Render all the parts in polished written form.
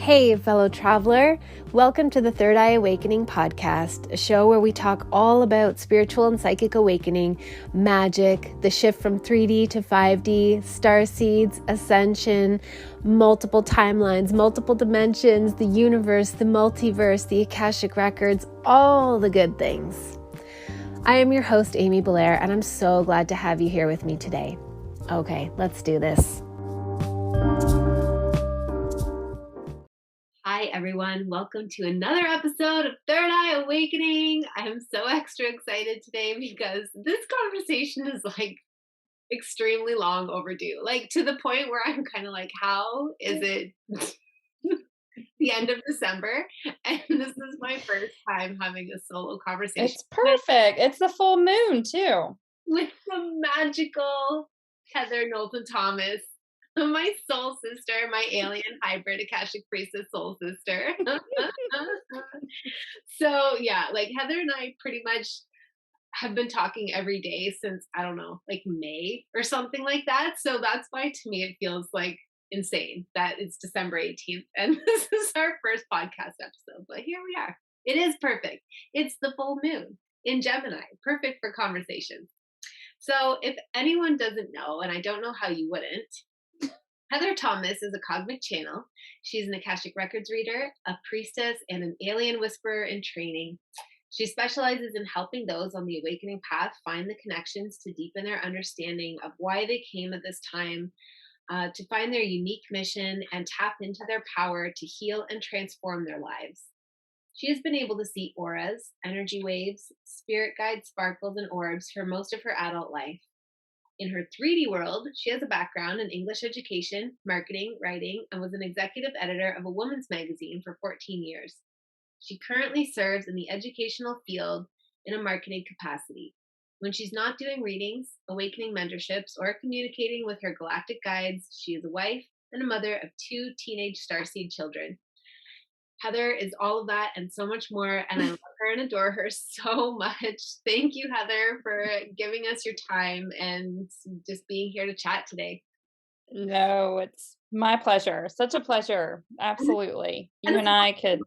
Hey, fellow traveler. Welcome to the Third Eye Awakening podcast, a show where we talk all about spiritual and psychic awakening, magic, the shift from 3D to 5D, star seeds, ascension, multiple timelines, multiple dimensions, the universe, the multiverse, the Akashic Records, all the good things. I am your host, Amy Belair, and I'm so glad to have you here with me today. Okay, let's do this. Hi, everyone. Welcome to another episode of Third Eye Awakening. I am so extra excited today because this conversation is extremely long overdue, to the point where I'm kind of like, how is it the end of December? And this is my first time having a solo conversation. It's perfect. It's the full moon, too. With the magical Heather Knowlton Thomas. My soul sister, my alien hybrid Akashic priestess soul sister. So yeah, Heather and I pretty much have been talking every day since, I don't know, May or something like that. So that's why to me it feels insane that it's December 18th and this is our first podcast episode. But here we are. It is perfect. It's the full moon in Gemini. Perfect for conversation. So if anyone doesn't know, and I don't know how you wouldn't, Heather Thomas is a cosmic channel. She's an Akashic Records Reader, a priestess, and an alien whisperer in training. She specializes in helping those on the awakening path find the connections to deepen their understanding of why they came at this time, to find their unique mission, and tap into their power to heal and transform their lives. She has been able to see auras, energy waves, spirit guides, sparkles, and orbs for most of her adult life. In her 3D world, she has a background in English education, marketing, writing, and was an executive editor of a women's magazine for 14 years. She currently serves in the educational field in a marketing capacity. When she's not doing readings, awakening mentorships, or communicating with her galactic guides, she is a wife and a mother of 2 teenage starseed children. Heather is all of that and so much more, and I love her and adore her so much. Thank you, Heather, for giving us your time and just being here to chat today. No, it's my pleasure. Such a pleasure. Absolutely. You and I could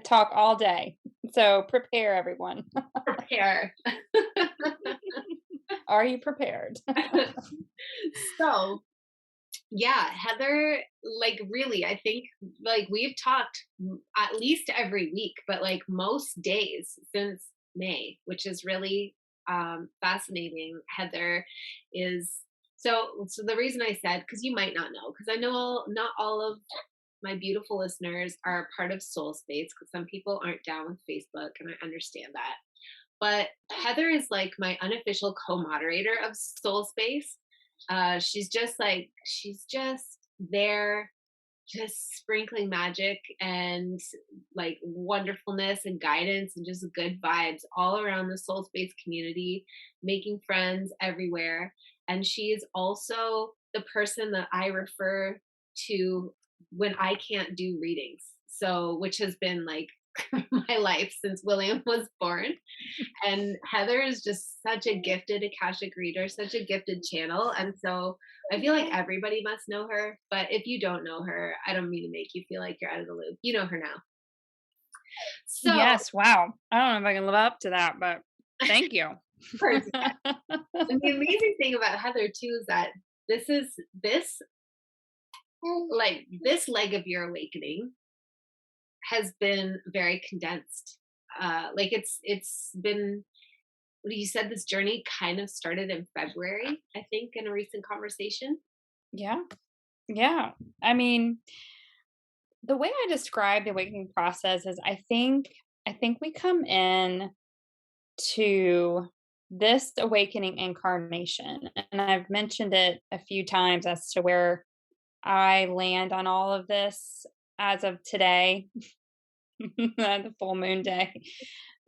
talk all day. So prepare, everyone. Prepare. Are you prepared? So, yeah, Heather, really, I think we've talked at least every week, but most days since May, which is really fascinating. Heather is so the reason I said, because you might not know, because I know not all of my beautiful listeners are part of Soul Space, because some people aren't down with Facebook, and I understand that. But Heather is my unofficial co-moderator of Soul Space. She's just there, just sprinkling magic and wonderfulness and guidance and just good vibes all around the Soul Space community, making friends everywhere. And she is also the person that I refer to when I can't do readings. So, which has been my life since William was born. And Heather is just such a gifted Akashic reader, such a gifted channel. And so I feel like everybody must know her. But if you don't know her, I don't mean to make you feel like you're out of the loop. You know her now. So yes, wow. I don't know if I can live up to that, but thank you. And the amazing thing about Heather too is that this leg of your awakening has been very condensed. It's been, what you said, this journey kind of started in February, I think, in a recent conversation. Yeah. I mean, the way I describe the awakening process is I think we come in to this awakening incarnation, and I've mentioned it a few times as to where I land on all of this as of today, the full moon day,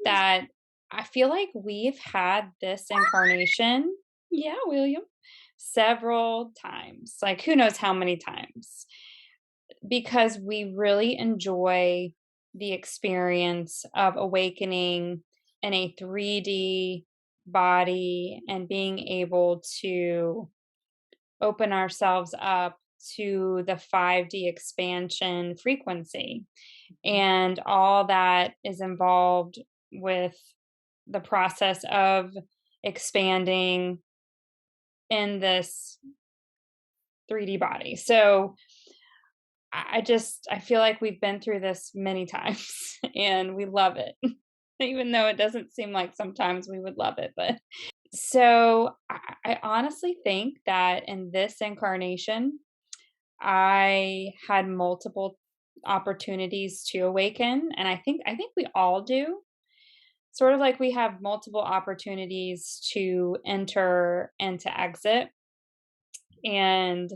that I feel like we've had this incarnation, yeah, William, several times, who knows how many times, because we really enjoy the experience of awakening in a 3D body and being able to open ourselves up to the 5D expansion frequency and all that is involved with the process of expanding in this 3D body. So I feel like we've been through this many times and we love it. Even though it doesn't seem like sometimes we would love it, but so I honestly think that in this incarnation I had multiple opportunities to awaken, and I think we all do. Sort of like we have multiple opportunities to enter and to exit. And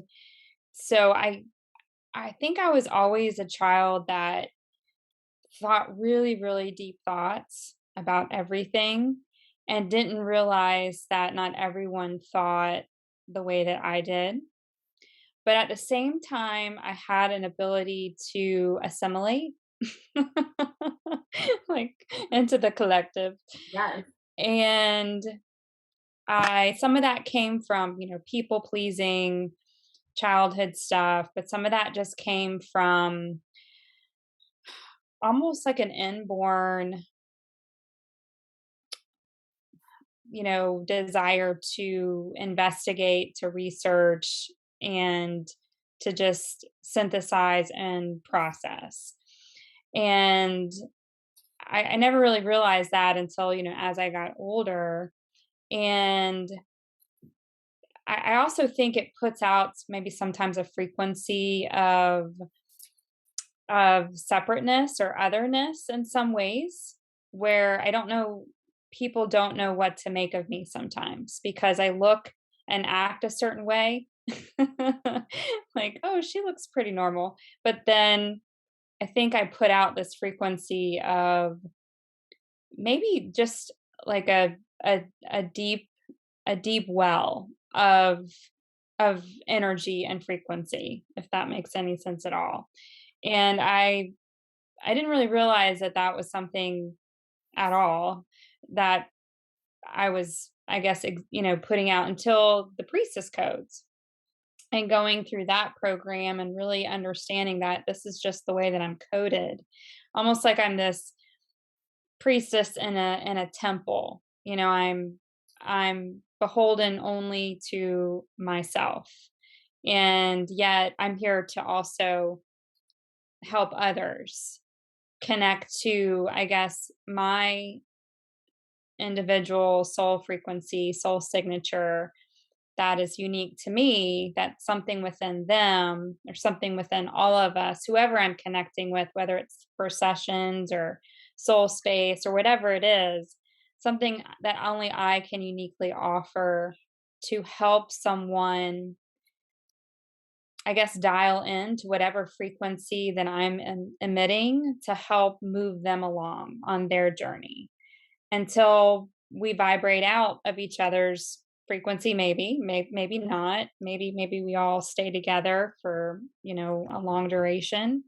so I think I was always a child that thought really, really deep thoughts about everything and didn't realize that not everyone thought the way that I did. But at the same time, I had an ability to assimilate like into the collective. Yes. And I some of that came from, people pleasing, childhood stuff, but some of that just came from almost like an inborn, desire to investigate, to research, and to just synthesize and process. And I never really realized that until, as I got older. And I also think it puts out maybe sometimes a frequency of separateness or otherness in some ways where I don't know, people don't know what to make of me sometimes because I look and act a certain way. Like, oh, she looks pretty normal. But then I think I put out this frequency of maybe just like a deep a deep well of energy and frequency, if that makes any sense at all. And I didn't really realize that that was something at all that I was, I guess, putting out until the priestess codes and going through that program and really understanding that this is just the way that I'm coded. Almost like I'm this priestess in a temple. I'm beholden only to myself. And yet I'm here to also help others connect to, I guess, my individual soul frequency, soul signature that is unique to me, that's something within them or something within all of us, whoever I'm connecting with, whether it's for sessions or soul space or whatever it is, something that only I can uniquely offer to help someone, I guess, dial in to whatever frequency that I'm emitting to help move them along on their journey until we vibrate out of each other's frequency. Maybe not, maybe we all stay together for a long duration.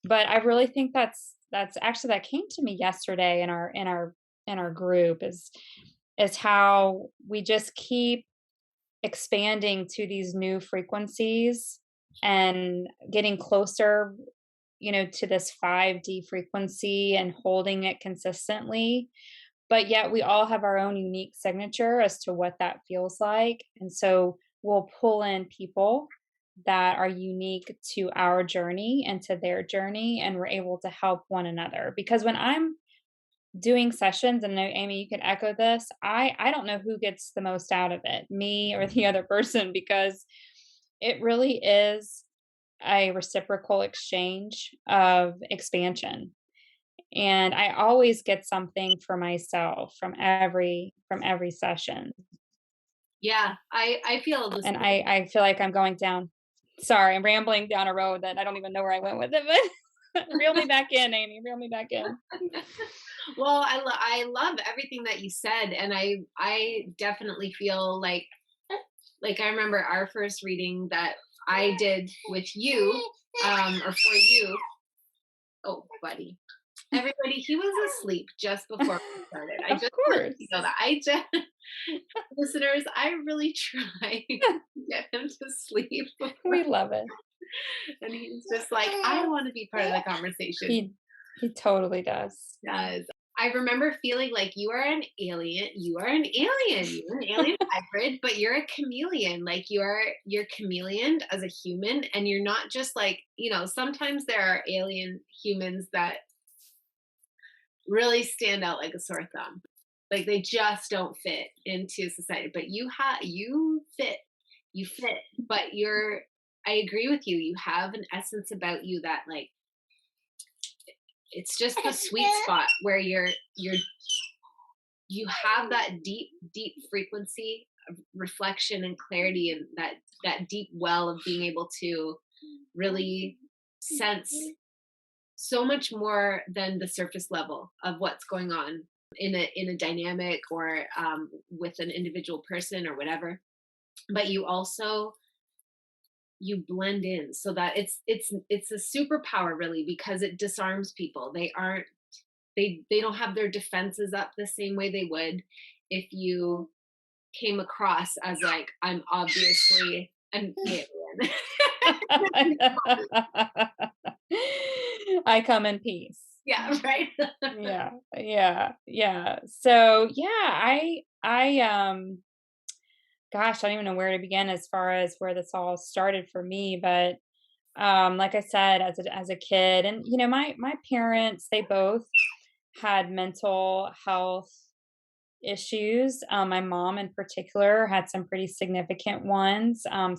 But I really think that's actually, that came to me yesterday in our group, is how we just keep expanding to these new frequencies and getting closer, to this 5D frequency and holding it consistently. But yet we all have our own unique signature as to what that feels like. And so we'll pull in people that are unique to our journey and to their journey, and we're able to help one another. Because when I'm doing sessions, and I know, Amy, you can echo this, I don't know who gets the most out of it, me or the other person, because it really is a reciprocal exchange of expansion. And I always get something for myself from every session. Yeah, I feel the And same. I feel like I'm going down, sorry, I'm rambling down a road that I don't even know where I went with it, but reel me back in, Amy, reel me back in. Well, I love everything that you said, and I definitely feel like I remember our first reading that I did with you, or for you. Oh, buddy. everybody, he was asleep just before we started. I Of just want you course. to know that. I just listeners, I really try to get him to sleep before, We love it. and he's just like, "I wanna be part of the conversation." He totally does. Does. I remember feeling like you are an alien. You are an alien. You're an alien hybrid, but you're a chameleon. Like you're chameleon as a human, and you're not just like, sometimes there are alien humans that really stand out like a sore thumb. Like they just don't fit into society. But you fit. You fit. But I agree with you. You have an essence about you that like it's just the sweet spot where you have that deep frequency of reflection and clarity, and that deep well of being able to really sense so much more than the surface level of what's going on in a dynamic, or with an individual person or whatever. But you blend in so that it's a superpower, really, because it disarms people. They don't have their defenses up the same way they would if you came across as like, I'm obviously an alien. I come in peace. Yeah, right. Yeah, yeah, yeah. So yeah, gosh, I don't even know where to begin as far as where this all started for me, but like I said, as a kid, and my parents, they both had mental health issues. My mom in particular had some pretty significant ones, some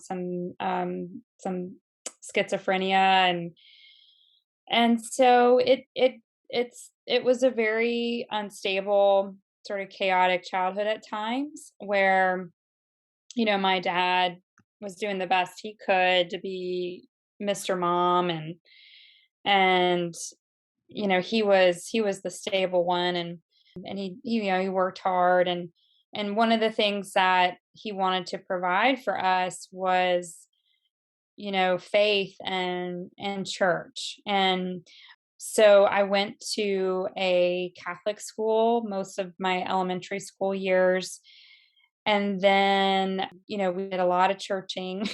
schizophrenia, and so it was a very unstable, sort of chaotic childhood at times where my dad was doing the best he could to be Mr. Mom, and he was the stable one, and he worked hard, and one of the things that he wanted to provide for us was faith and church. And so I went to a Catholic school most of my elementary school years, and then we did a lot of churching.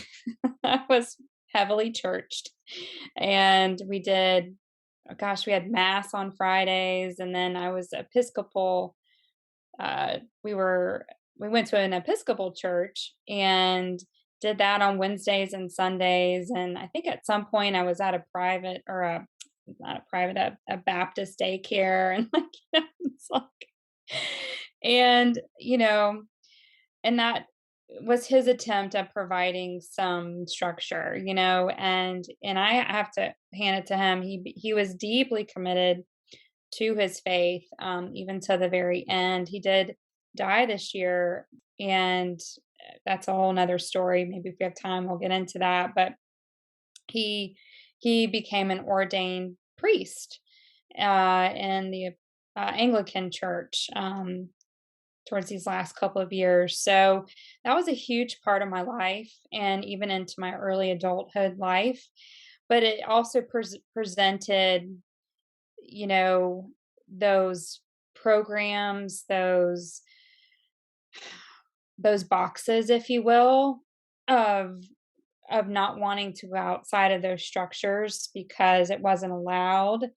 I was heavily churched, and we did, oh gosh, we had mass on Fridays, and then I was Episcopal. Uh, we were we went to an Episcopal church and did that on Wednesdays and Sundays. And I think at some point I was at a private, or a not a private, a Baptist daycare, and like it's like, and and that was his attempt at providing some structure, and I have to hand it to him. He was deeply committed to his faith, even to the very end. He did die this year, and that's a whole nother story. Maybe if we have time, we'll get into that. But he he became an ordained priest in the Anglican Church towards these last couple of years. So that was a huge part of my life, and even into my early adulthood life. But it also presented, you know, those programs, those boxes, if you will, of not wanting to go outside of those structures because it wasn't allowed.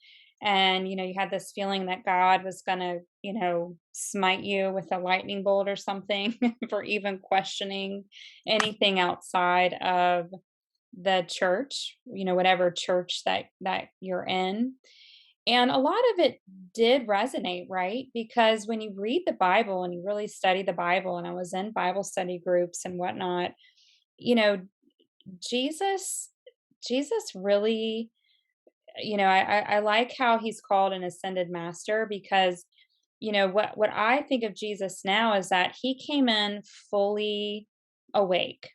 And you had this feeling that God was going to smite you with a lightning bolt or something for even questioning anything outside of the church, whatever church that you're in. And a lot of it did resonate, right? Because when you read the Bible and you really study the Bible, and I was in Bible study groups and whatnot, you know, Jesus, Jesus really, I like how he's called an ascended master, because, what I think of Jesus now is that he came in fully awake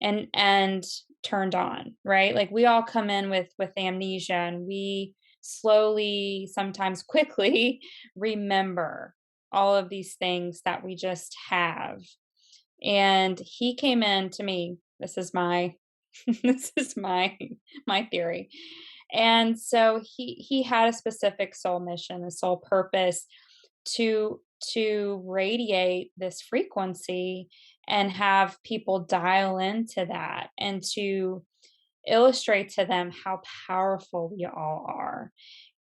and turned on, right? Like we all come in with amnesia, and we slowly, sometimes quickly, remember all of these things that we just have. And he came in, to me, this is my this is my theory. And so he had a specific soul mission, a soul purpose to radiate this frequency and have people dial into that, and to illustrate to them how powerful we all are.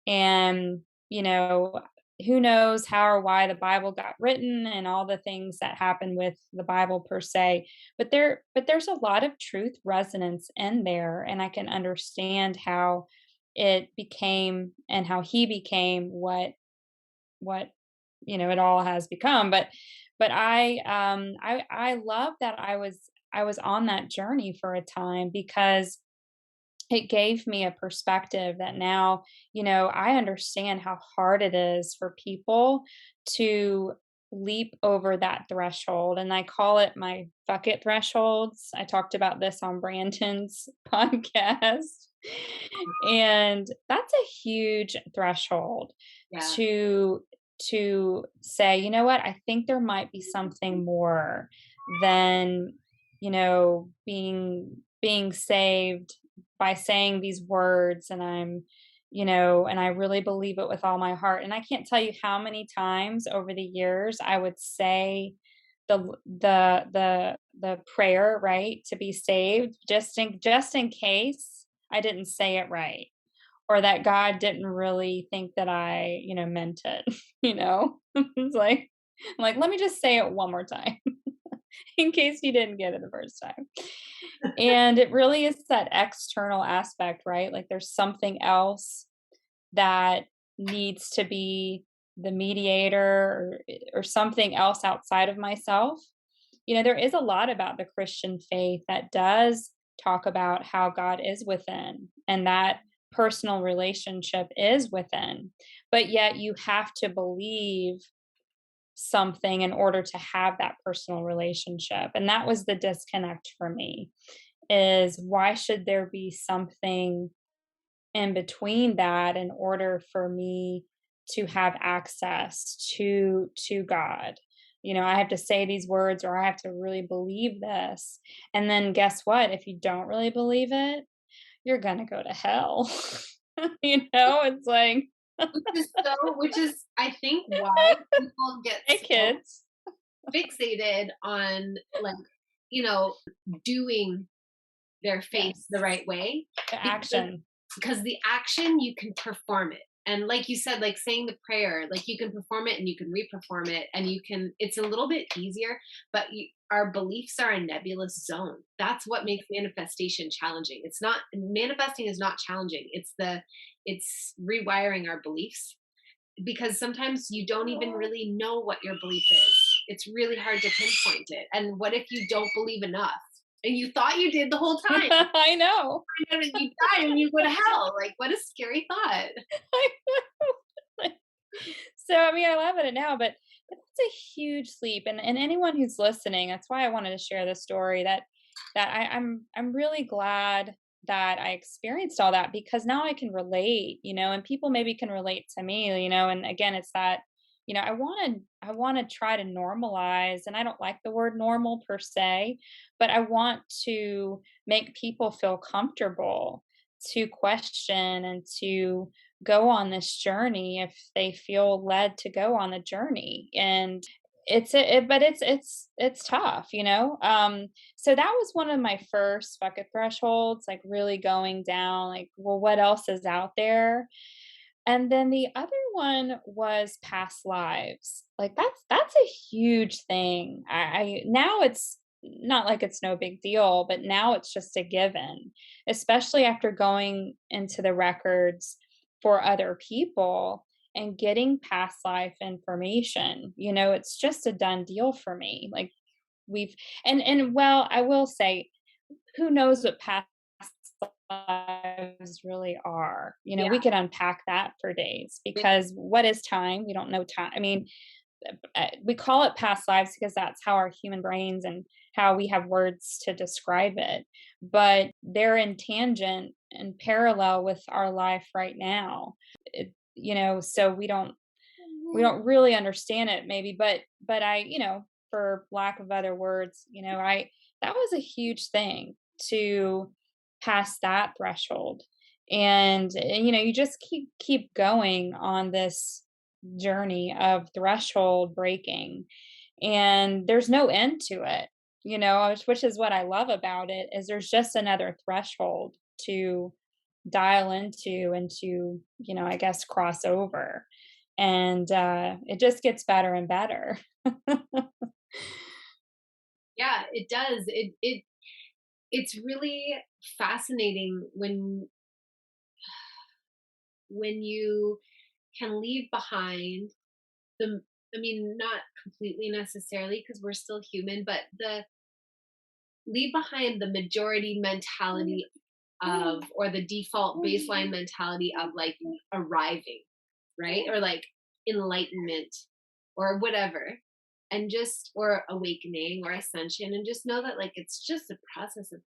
And, you know, who knows how or why the Bible got written and all the things that happen with the Bible per se, but there's a lot of truth resonance in there, and I can understand how it became and how he became what it all has become. But I love that I was on that journey for a time, because it gave me a perspective that now, I understand how hard it is for people to leap over that threshold. And I call it my bucket thresholds. I talked about this on Brandon's podcast. And that's a huge threshold Yeah. to say, you know what, I think there might be something more than, being saved by saying these words, and and I really believe it with all my heart. And I can't tell you how many times over the years I would say the prayer, right, to be saved, just in case I didn't say it right, or that God didn't really think that I, meant it, It's like, let me just say it one more time in case you didn't get it the first time. And it really is that external aspect, right? Like there's something else that needs to be the mediator, or something else outside of myself. There is a lot about the Christian faith that does talk about how God is within, and that personal relationship is within. But yet you have to believe something in order to have that personal relationship. And that was the disconnect for me, is why should there be something in between that in order for me to have access to God? I have to say these words, or I have to really believe this. And then guess what? If you don't really believe it, you're going to go to hell. It's like, Which is I think why people get hey so kids, fixated on, like, you know, doing their faith yes, the right way, the because action. the action, you can perform it. And like you said, like saying the prayer, like you can perform it and you can reperform it, and it's a little bit easier, but our beliefs are a nebulous zone. That's what makes manifestation challenging. It's not, manifesting is not challenging. It's rewiring our beliefs, because sometimes you don't even really know what your belief is. It's really hard to pinpoint it. And what if you don't believe enough and you thought you did the whole time? I know. And then you die and you go to hell. Like, what a scary thought. I know. So, I mean, I laugh at it now, but that's a huge leap. And anyone who's listening, that's why I wanted to share this story, I'm really glad that I experienced all that, because now I can relate, and people maybe can relate to me, and again, it's that, I want to try to normalize, and I don't like the word normal per se, but I want to make people feel comfortable to question and to go on this journey if they feel led to go on the journey. And but it's tough, so that was one of my first bucket thresholds, like really going down, like, well, what else is out there? And then the other one was past lives. Like that's a huge thing. I now it's not like it's no big deal, but now it's just a given, especially after going into the records for other people and getting past life information. It's just a done deal for me. Like we've and well, I will say, who knows what past lives really are. We Yeah. could unpack that for days, because what is time? We don't know time. I mean, we call it past lives because that's how our human brains and how we have words to describe it. But they're in tangent and parallel with our life right now. So we don't really understand it maybe, but for lack of other words, I that was a huge thing to pass that threshold. And you just keep going on this journey of threshold breaking, and there's no end to it, which is what I love about it, is there's just another threshold to dial into and to, I guess, cross over. And it just gets better and better. Yeah, it does. It's really fascinating when you can leave behind the, I mean, not completely necessarily because we're still human, but the leave behind the majority mentality of, or the default baseline mentality of like arriving, right? Or like enlightenment or whatever. And just, or awakening or ascension, and just know that like it's just a process of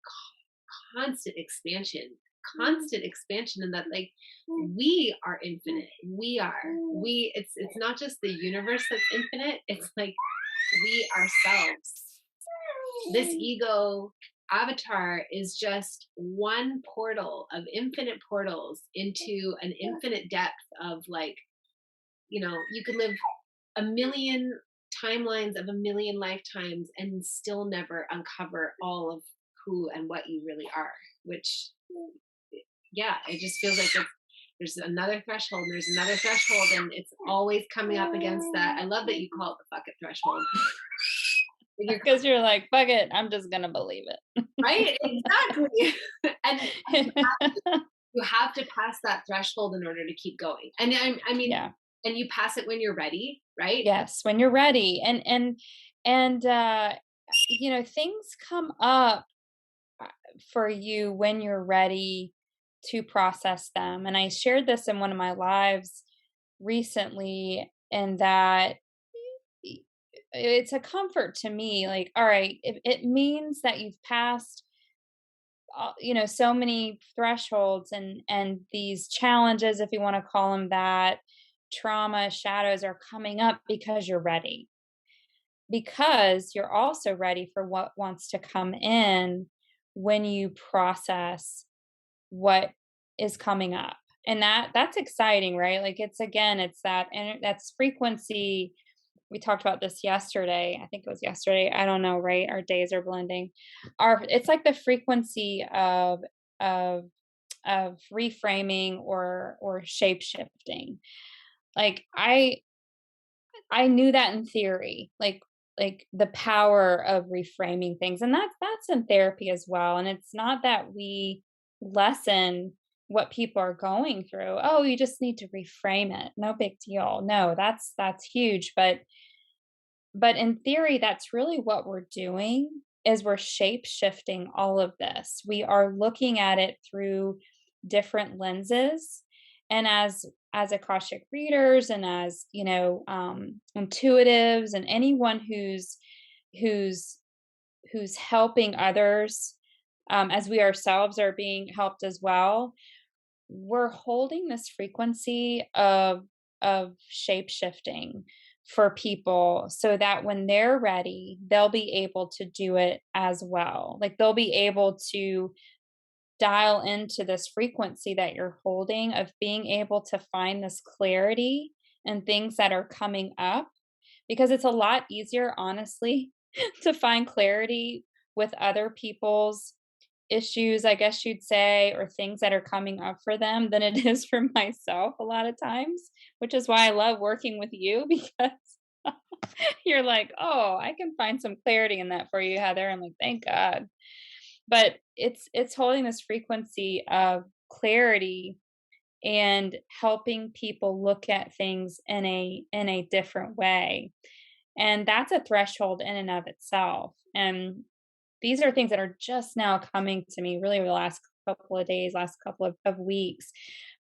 constant expansion, constant expansion, and that like we are infinite. It's not just the universe that's infinite, it's like we ourselves, this ego avatar is just one portal of infinite portals into an infinite depth of like, you could live a million timelines of a million lifetimes and still never uncover all of who and what you really are, which, yeah, it just feels like there's another threshold and there's another threshold, and it's always coming up against that. I love that you call it the bucket threshold. You're Because you're like, fuck it, I'm just gonna believe right, exactly. And it. you have to pass that threshold in order to keep going. And I mean, Yeah. and you pass it when you're ready, right? Yes, when you're ready. And things come up uh, for you when you're ready to process them. And I shared this in one of my lives recently, and that i- it's a comfort to me. Like, all right, if it means that you've passed so many thresholds and these challenges, if you want to call them that, trauma, shadows are coming up because you're ready, because you're also ready for what wants to come in when you process what is coming up. And that's exciting, right? Like, it's that, and that's frequency. We talked about this yesterday. I think it was yesterday. I don't know, right? Our days are blending. It's like the frequency of of reframing or shape shifting. Like, I knew that in theory, like the power of reframing things. And that's in therapy as well. And it's not that we lessen what people are going through. Oh, you just need to reframe it. No big deal. No, that's huge. But in theory, that's really what we're doing, is we're shape shifting all of this. We are looking at it through different lenses. And as Akashic readers, and as intuitives, and anyone who's who's helping others, as we ourselves are being helped as well, we're holding this frequency of shape shifting for people, so that when they're ready, they'll be able to do it as well. Like, they'll be able to dial into this frequency that you're holding, of being able to find this clarity and things that are coming up, because it's a lot easier, honestly, to find clarity with other people's issues, I guess you'd say, or things that are coming up for them, than it is for myself a lot of times, which is why I love working with you, because you're like, "Oh, I can find some clarity in that for you, Heather." I'm like, "Thank God." But it's holding this frequency of clarity and helping people look at things in a different way. And that's a threshold in and of itself. And these are things that are just now coming to me really over the last couple of days, last couple of weeks.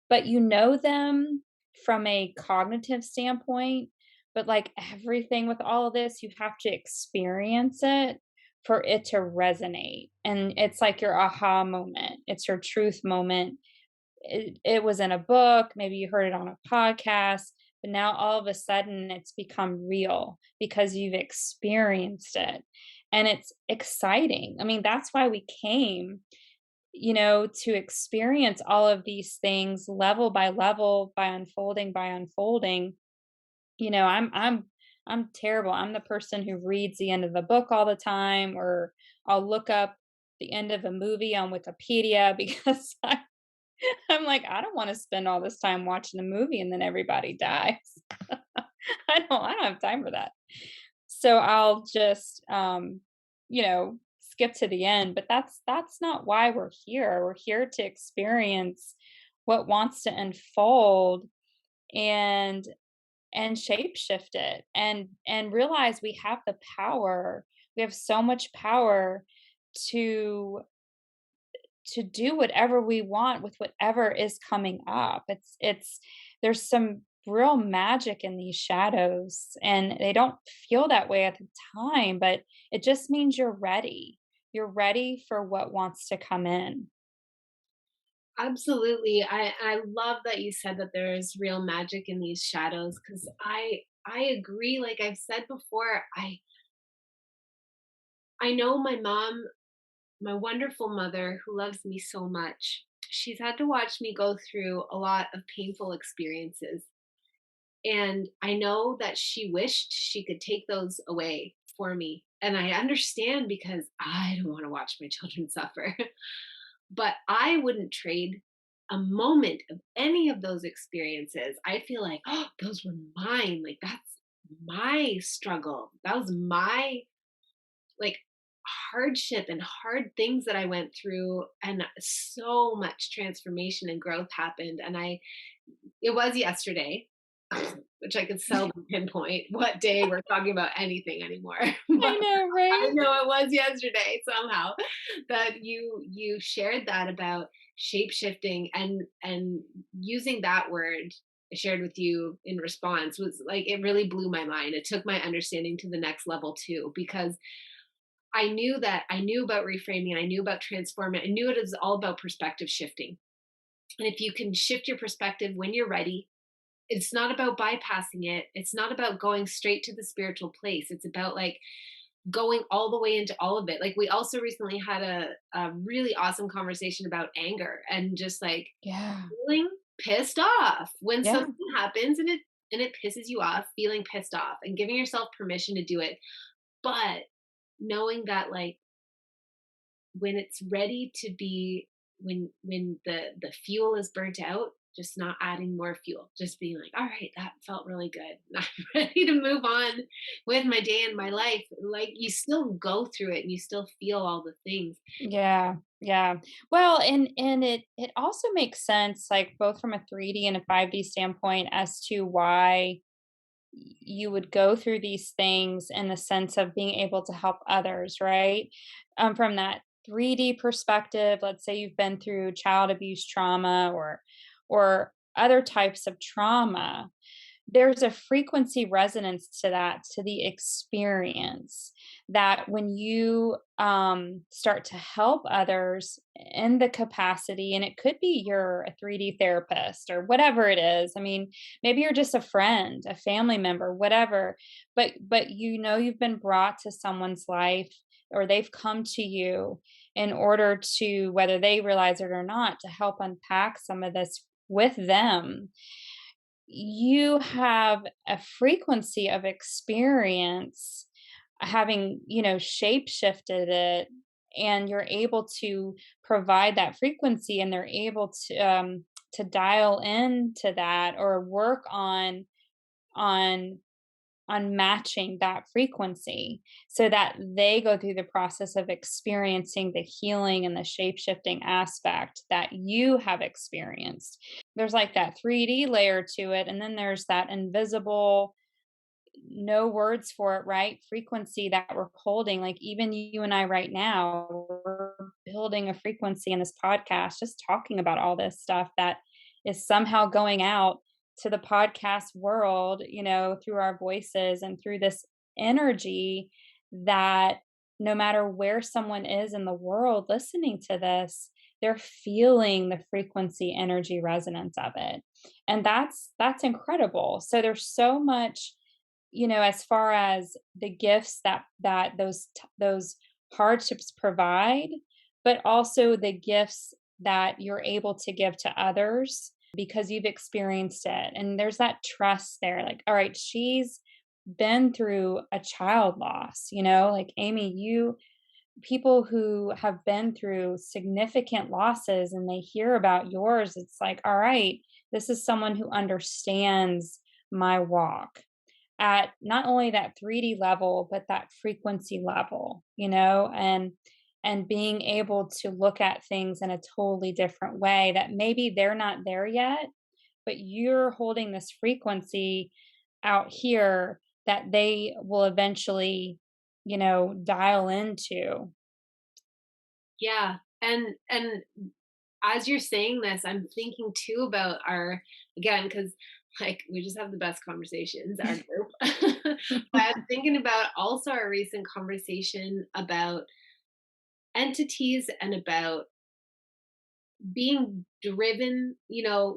But you know them from a cognitive standpoint, but like everything with all of this, you have to experience it for it to resonate. And it's like your aha moment, it's your truth moment. It was in a book, maybe you heard it on a podcast, but now all of a sudden it's become real because you've experienced it. And it's exciting. I mean, that's why we came. to experience all of these things level by level, by unfolding. I'm terrible. I'm the person who reads the end of a book all the time, or I'll look up the end of a movie on Wikipedia because I'm like, I don't want to spend all this time watching a movie and then everybody dies. I don't have time for that. So I'll just skip to the end, but that's not why we're here. We're here to experience what wants to unfold, and shape shift it, and realize we have the power. We have so much power to do whatever we want with whatever is coming up. It's There's some real magic in these shadows, and they don't feel that way at the time, but it just means you're ready. You're ready for what wants to come in. Absolutely. I love that you said that there is real magic in these shadows, because I agree. Like I've said before, I know my mom, my wonderful mother who loves me so much. She's had to watch me go through a lot of painful experiences. And I know that she wished she could take those away for me. And I understand, because I don't want to watch my children suffer. But I wouldn't trade a moment of any of those experiences. I feel like, oh, those were mine. Like that's my struggle. That was my like hardship and hard things that I went through, and so much transformation and growth happened. And it was yesterday, which I could seldom pinpoint what day we're talking about anything anymore. I But know, I right? know it was yesterday somehow that you shared that about shape shifting, and using that word I shared with you in response was like, it really blew my mind. It took my understanding to the next level too, because I knew about reframing, and I knew about transforming. I knew it is all about perspective shifting. And if you can shift your perspective when you're ready, it's not about bypassing it. It's not about going straight to the spiritual place. It's about like going all the way into all of it. Like we also recently had a really awesome conversation about anger, and just like Yeah. feeling pissed off when Yeah. something happens, and it pisses you off, feeling pissed off and giving yourself permission to do it. But knowing that, like, when it's ready to be, when the fuel is burnt out, just not adding more fuel, just being like, all right, that felt really good. I'm ready to move on with my day and my life. Like you still go through it and you still feel all the things. Yeah, yeah. Well, and it also makes sense, like both from a 3D and a 5D standpoint, as to why you would go through these things in the sense of being able to help others, right? From that 3D perspective, let's say you've been through child abuse trauma, or other types of trauma. There's a frequency resonance to that, to the experience, that when you start to help others in the capacity, and it could be you're a 3D therapist or whatever it is. I mean, maybe you're just a friend, a family member, whatever, but you've been brought to someone's life, or they've come to you in order to, whether they realize it or not, to help unpack some of this with them. You have a frequency of experience, having, shape shifted it, and you're able to provide that frequency, and they're able to dial into that, or work on matching that frequency, so that they go through the process of experiencing the healing and the shape shifting aspect that you have experienced. There's like that 3D layer to it, and then there's that invisible, no words for it, right? Frequency that we're holding. Like even you and I right now, we're building a frequency in this podcast, just talking about all this stuff that is somehow going out to the podcast world, through our voices and through this energy, that no matter where someone is in the world listening to this, they're feeling the frequency energy resonance of it. And that's incredible. So there's so much, as far as the gifts that those hardships provide, but also the gifts that you're able to give to others because you've experienced it. And there's that trust there. Like, all right, she's been through a child loss, like Amy, people who have been through significant losses and they hear about yours, it's like, all right, this is someone who understands my walk at not only that 3D level, but that frequency level, and being able to look at things in a totally different way that maybe they're not there yet, but you're holding this frequency out here that they will eventually, dial into. Yeah. And as you're saying this, I'm thinking too about our, again, because like we just have the best conversations, our group. But I'm thinking about also our recent conversation about entities and about being driven,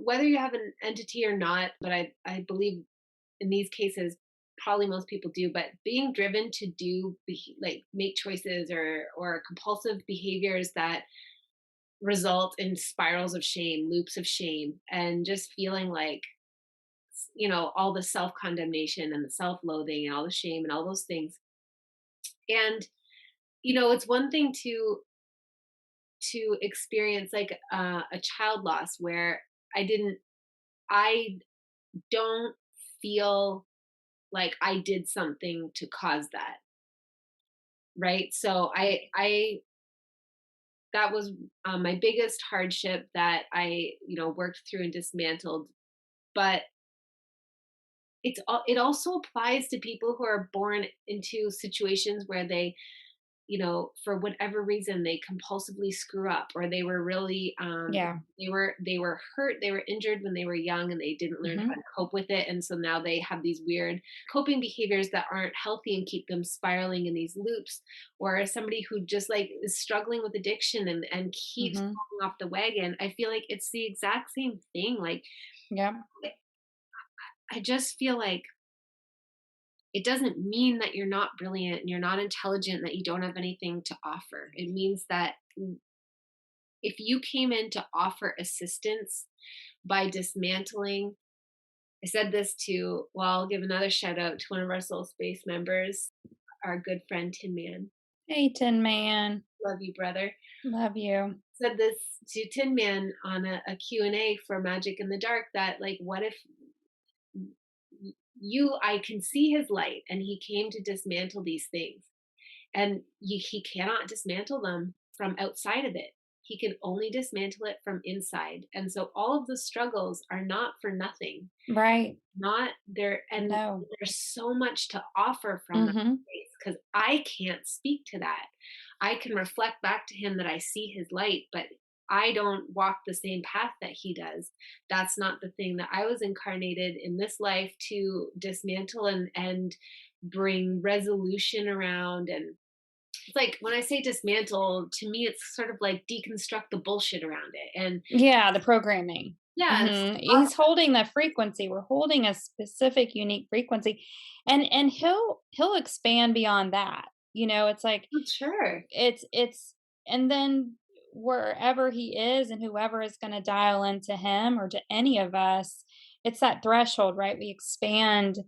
whether you have an entity or not, but I believe in these cases, probably most people do, but being driven to like make choices or compulsive behaviors that result in spirals of shame, loops of shame, and just feeling like, all the self condemnation and the self loathing and all the shame and all those things. And, it's one thing to experience like a child loss where I don't feel like I did something to cause that. Right. So that was my biggest hardship that I, worked through and dismantled. But it also applies to people who are born into situations where they, for whatever reason they compulsively screw up, or they were really Yeah. they were hurt, they were injured when they were young and they didn't learn how Hmm. to cope with it, and so now they have these weird coping behaviors that aren't healthy and keep them spiraling in these loops. Or somebody who just like is struggling with addiction and keeps Hmm. falling off the wagon. I feel like it's the exact same thing. Like Yeah. I just feel like it doesn't mean that you're not brilliant and you're not intelligent, that you don't have anything to offer. It means that if you came in to offer assistance by dismantling, I said this to, well, I'll give another shout out to one of our Soul Space members, our good friend Tin Man. Hey, Tin Man. Love you, brother. Love you. Said this to Tin Man on a Q&A for Magic in the Dark, that like, what if I can see his light and he came to dismantle these things, and he cannot dismantle them from outside of it. He can only dismantle it from inside. And so all of the struggles are not for nothing. Right. Not there, and No. there's so much to offer from that Hmm. space, because I can't speak to that. I can reflect back to him that I see his light, but I don't walk the same path that he does. That's not the thing that I was incarnated in this life to dismantle and bring resolution around. And it's like when I say dismantle, to me it's sort of like deconstruct the bullshit around it. And Yeah, the programming. yeah, it's He's holding the frequency. We're holding a specific, unique frequency, and he'll expand beyond that. It's like sure. it's and then wherever he is and whoever is going to dial into him or to any of us, it's that threshold, right? We expand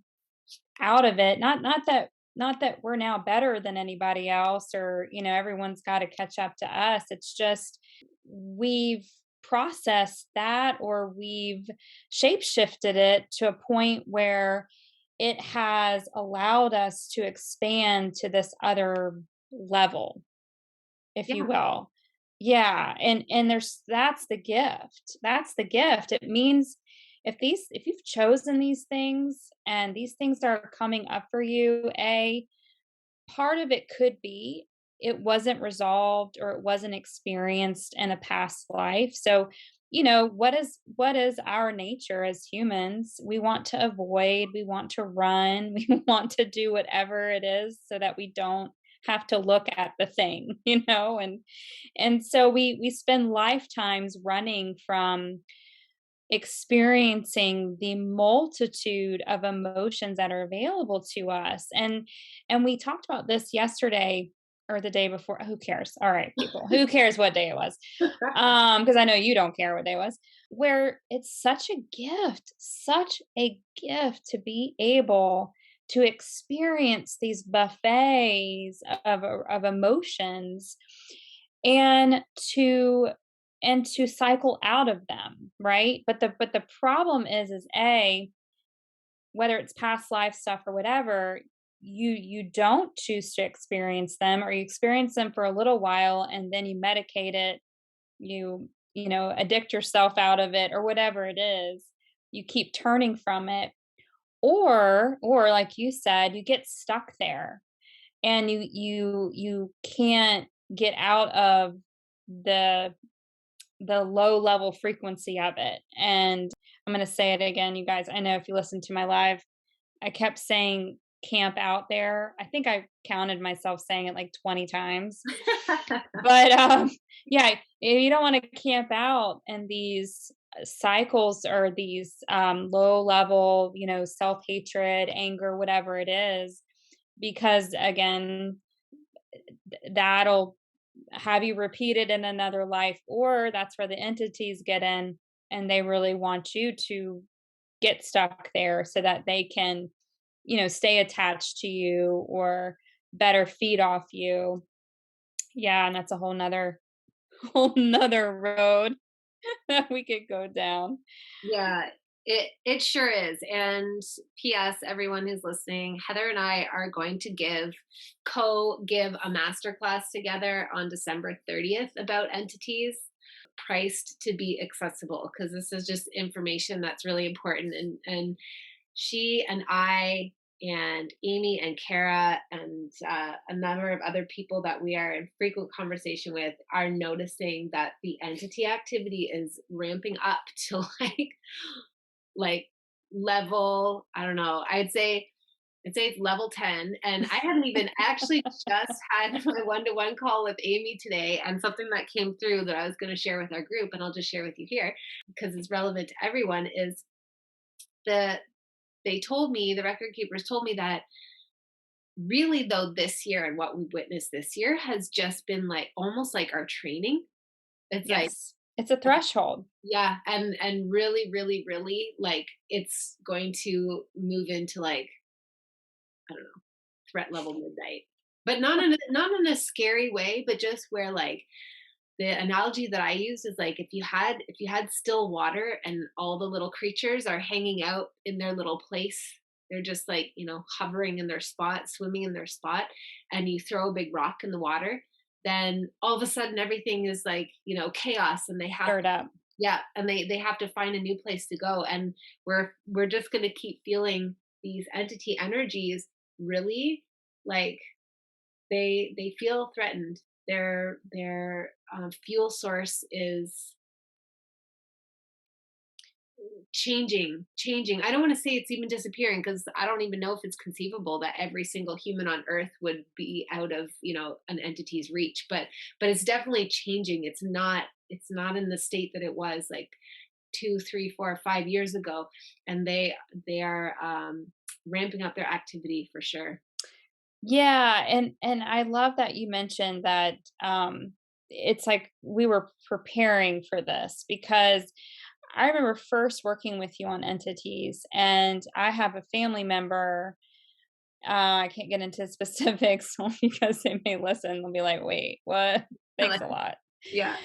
out of it. Not that we're now better than anybody else, or everyone's got to catch up to us. It's just we've processed that, or we've shape shifted it to a point where it has allowed us to expand to this other level, if you Yeah. will. Yeah, and that's the gift. That's the gift. It means if you've chosen these things and these things are coming up for you, part of it could be it wasn't resolved or it wasn't experienced in a past life. So, what is our nature as humans? We want to avoid, we want to run, we want to do whatever it is so that we don't have to look at the thing, and so we spend lifetimes running from experiencing the multitude of emotions that are available to us. And we talked about this yesterday or the day before. Who cares? All right, people. Who cares what day it was? Because I know you don't care what day it was. Where it's such a gift to be able to experience these buffets of emotions and to cycle out of them, right? But the problem is a, whether it's past life stuff or whatever, you don't choose to experience them, or you experience them for a little while and then you medicate it, addict yourself out of it or whatever it is. You keep turning from it, or like you said, you get stuck there and you can't get out of the low level frequency of it. And I'm going to say it again, you guys. I know if you listen to my live, I kept saying camp out there. I think I counted myself saying it like 20 times. But yeah, you don't want to camp out in these cycles or these low level, self-hatred, anger, whatever it is, because again, that'll have you repeat it in another life, or that's where the entities get in and they really want you to get stuck there so that they can, stay attached to you or better feed off you. Yeah, and that's a whole nother whole nother road that we could go down. Yeah, it sure is. And PS, everyone who's listening, Heather and I are going to give a masterclass together on December 30th about entities, priced to be accessible, because this is just information that's really important. And she and I and Amy and Kara and a number of other people that we are in frequent conversation with are noticing that the entity activity is ramping up to like level, I don't know, I'd say it's level 10. And I haven't even actually just had my one-to-one call with Amy today, and something that came through that I was going to share with our group, and I'll just share with you here because it's relevant to everyone, is the the record keepers told me that really though this year and what we've witnessed this year has just been like almost like our training. It's like, Yes. It's a threshold. yeah, and really, really, really like it's going to move into like, I don't know, threat level midnight. But not in a scary way, but just where like the analogy that I use is like if you had still water and all the little creatures are hanging out in their little place, they're just like, hovering in their spot, swimming in their spot, and you throw a big rock in the water, then all of a sudden everything is like, chaos, and they have, Stirred up. yeah, and they have to find a new place to go. And we're just going to keep feeling these entity energies really like they feel threatened. Their fuel source is changing. I don't want to say it's even disappearing, because I don't even know if it's conceivable that every single human on earth would be out of, an entity's reach, but it's definitely changing. It's not in the state that it was like 2, 3, 4, 5 years ago. And they are ramping up their activity for sure. Yeah, and I love that you mentioned that it's like we were preparing for this, because I remember first working with you on entities, and I have a family member. I can't get into specifics only because they may listen. They'll be like, "Wait, what?" Thanks a lot. Yeah.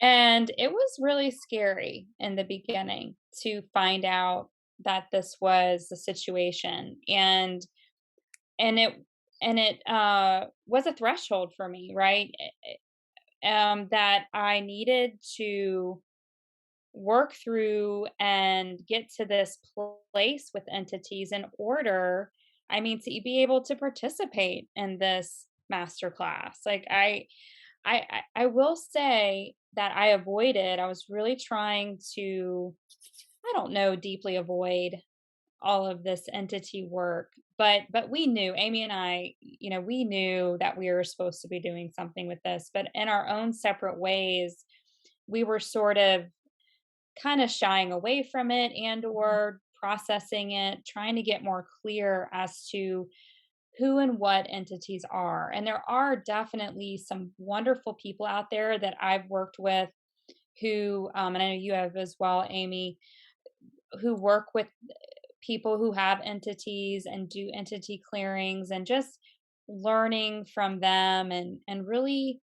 And it was really scary in the beginning to find out that this was the situation, and it was a threshold for me, right? That I needed to work through and get to this place with entities in order, I mean, to be able to participate in this master class. Like I will say that I was really trying to, I don't know, deeply avoid all of this entity work, but we knew, Amy and I, we knew that we were supposed to be doing something with this, but in our own separate ways, we were sort of kind of shying away from it and or processing it, trying to get more clear as to who and what entities are. And there are definitely some wonderful people out there that I've worked with who, and I know you have as well, Amy, who work with people who have entities and do entity clearings, and just learning from them, and really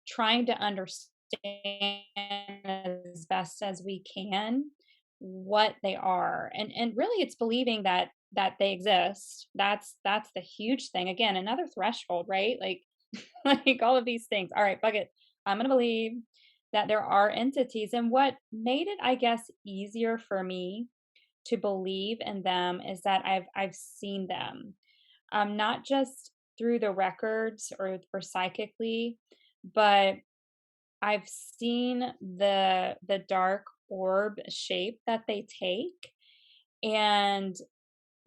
trying to understand as best as we can what they are. And really it's believing that they exist. That's the huge thing. Again, another threshold, right? Like like all of these things. All right, bucket. I'm going to believe that there are entities. And what made it, I guess, easier for me to believe in them is that I've seen them, not just through the records or psychically, but I've seen the dark orb shape that they take, and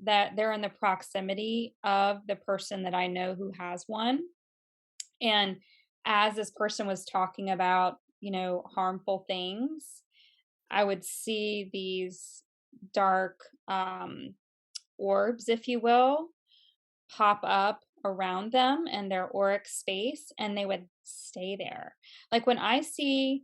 that they're in the proximity of the person that I know who has one. And as this person was talking about, harmful things, I would see these dark orbs, if you will, pop up around them and their auric space, and they would stay there. Like when I see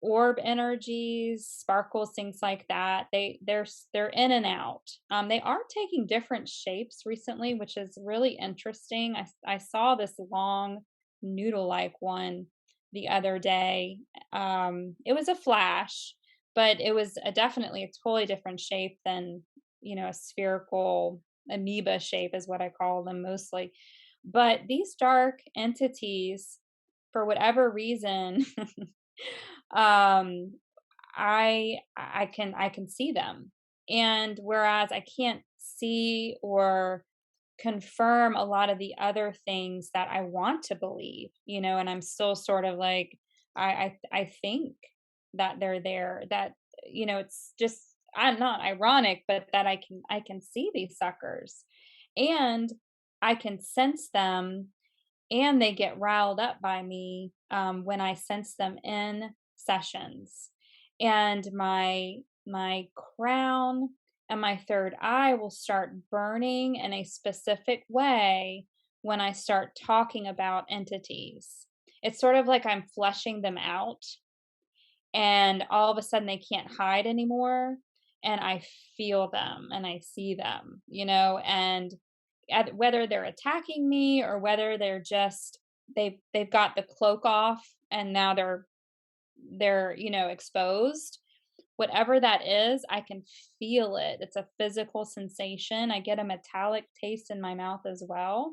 orb energies, sparkles, things like that, they're in and out. They are taking different shapes recently, which is really interesting. I saw this long noodle like one the other day. It was a flash, but it was definitely a totally different shape than, a spherical amoeba shape is what I call them mostly. But these dark entities, for whatever reason, um, I can see them. And whereas I can't see or confirm a lot of the other things that I want to believe, and I'm still sort of like, I think that they're there, that, it's just, I'm not ironic, but that I can see these suckers, and I can sense them, and they get riled up by me, when I sense them in sessions. And my crown and my third eye will start burning in a specific way when I start talking about entities. It's sort of like I'm flushing them out, and all of a sudden they can't hide anymore, and I feel them and I see them, and whether they're attacking me or whether they're just, they've got the cloak off and now they're exposed. Whatever that is, I can feel it. It's a physical sensation. I get a metallic taste in my mouth as well.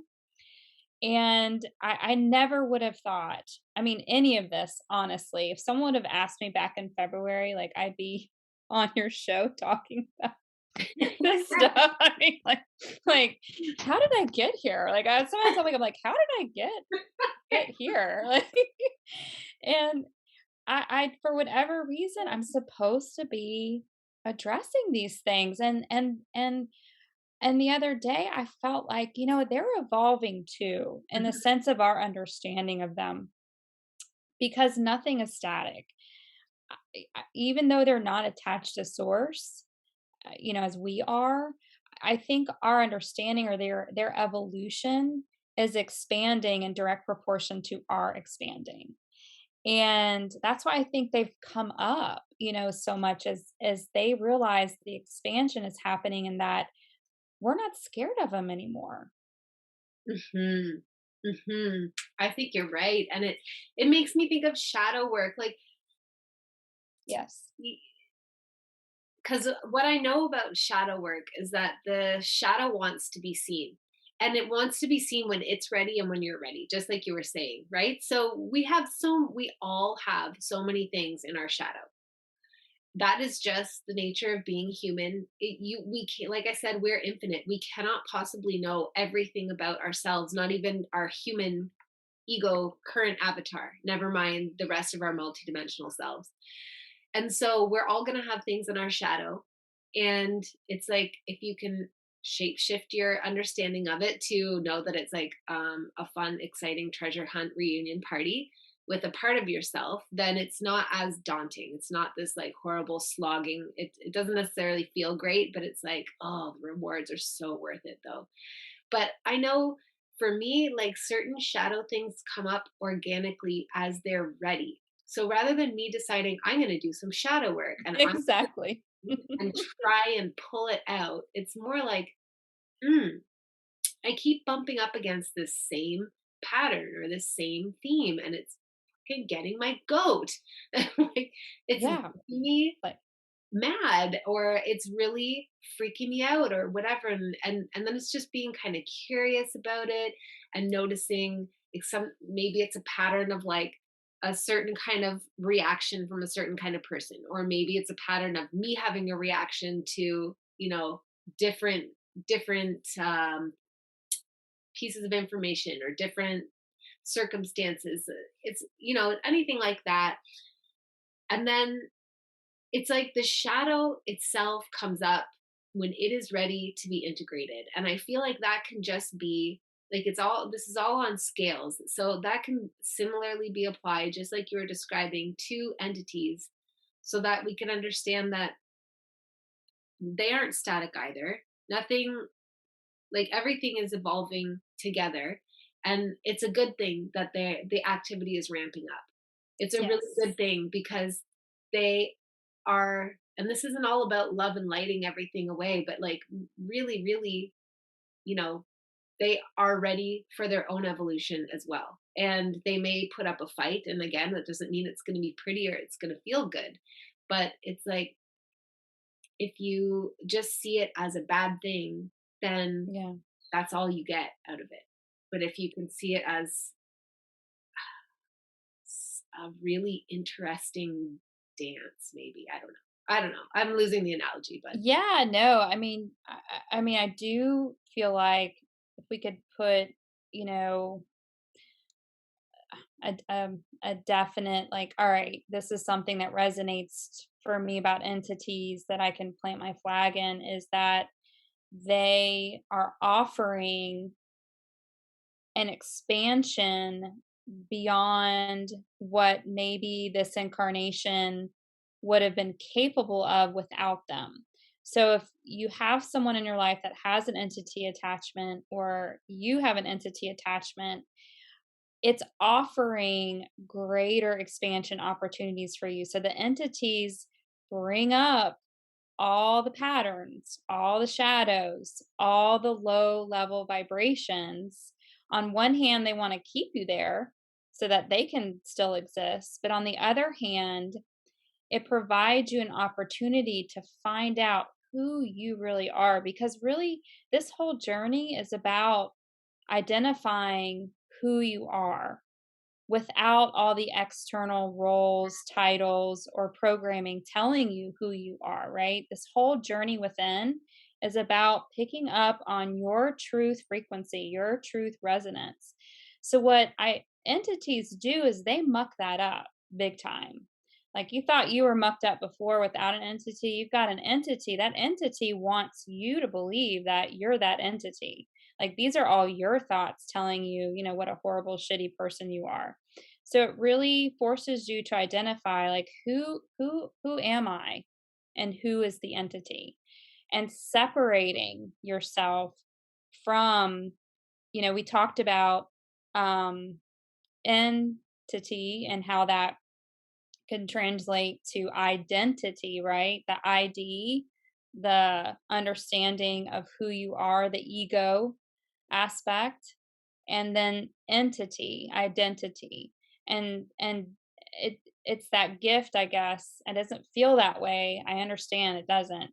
And I never would have thought, I mean, any of this, honestly, if someone would have asked me back in February, like I'd be on your show talking about this stuff. I mean, like, how did I get here? Like, sometimes I'm like, how did I get here? Like, and I for whatever reason, I'm supposed to be addressing these things, and the other day I felt like, they're evolving too, in the sense of our understanding of them, because nothing is static. Even though they're not attached to source, as we are, I think our understanding or their evolution is expanding in direct proportion to our expanding. And that's why I think they've come up, so much, as they realize the expansion is happening, and that we're not scared of them anymore. Mhm. Mhm. I think you're right, and it makes me think of shadow work, like, Yes. because what I know about shadow work is that the shadow wants to be seen, and it wants to be seen when it's ready and when you're ready, just like you were saying, right? So we all have so many things in our shadow. That is just the nature of being human. We can't, like I said, we're infinite. We cannot possibly know everything about ourselves, not even our human ego current avatar, never mind the rest of our multidimensional selves. And so we're all going to have things in our shadow. And it's like, if you can shape shift your understanding of it to know that it's like a fun, exciting treasure hunt reunion party with a part of yourself, then it's not as daunting. It's not this like horrible slogging. It doesn't necessarily feel great, but it's like, oh, the rewards are so worth it though. But I know for me, like certain shadow things come up organically as they're ready. So rather than me deciding I'm going to do some shadow work and I'm Exactly. and try and pull it out, it's more like, mm, I keep bumping up against this same pattern or this same theme, and it's fucking getting my goat. Like it's making Yeah, me like mad, or it's really freaking me out or whatever, and then it's just being kind of curious about it and noticing like some, maybe it's a pattern of like a certain kind of reaction from a certain kind of person, or maybe it's a pattern of me having a reaction to, different different pieces of information or different circumstances. It's, anything like that. And then it's like the shadow itself comes up when it is ready to be integrated. And I feel like that can just be like, this is all on scales. So that can similarly be applied, just like you were describing, to entities, so that we can understand that they aren't static either. Nothing, like everything is evolving together. And it's a good thing that the activity is ramping up. It's a really yes. good thing because they are, and this isn't all about love and lighting everything away, but like really, really, you know, they are ready for their own evolution as well. And they may put up a fight. And again, that doesn't mean it's going to be pretty or it's going to feel good. But it's like, if you just see it as a bad thing, then Yeah. that's all you get out of it. But if you can see it as a really interesting dance, maybe, I don't know. I don't know. I'm losing the analogy, but Yeah, no, I mean, I do feel like if we could put, you know, a definite like, all right, this is something that resonates for me about entities that I can plant my flag in is that they are offering an expansion beyond what maybe this incarnation would have been capable of without them. So if you have someone in your life that has an entity attachment or you have an entity attachment, it's offering greater expansion opportunities for you. So the entities bring up all the patterns, all the shadows, all the low level vibrations. On one hand, they want to keep you there so that they can still exist. But on the other hand, it provides you an opportunity to find out who you really are. Because really, this whole journey is about identifying who you are without all the external roles, titles, or programming telling you who you are, right? This whole journey within is about picking up on your truth frequency, your truth resonance. So what I entities do is they muck that up big time. Like you thought you were mucked up before without an entity, you've got an entity. That entity wants you to believe that you're that entity. Like these are all your thoughts telling you, what a horrible, shitty person you are. So it really forces you to identify like who am I and who is the entity and separating yourself from, we talked about um entity and how that can translate to identity, right? The ID, the understanding of who you are, the ego aspect, and then entity, identity. And it's that gift, I guess. It doesn't feel that way. I understand it doesn't.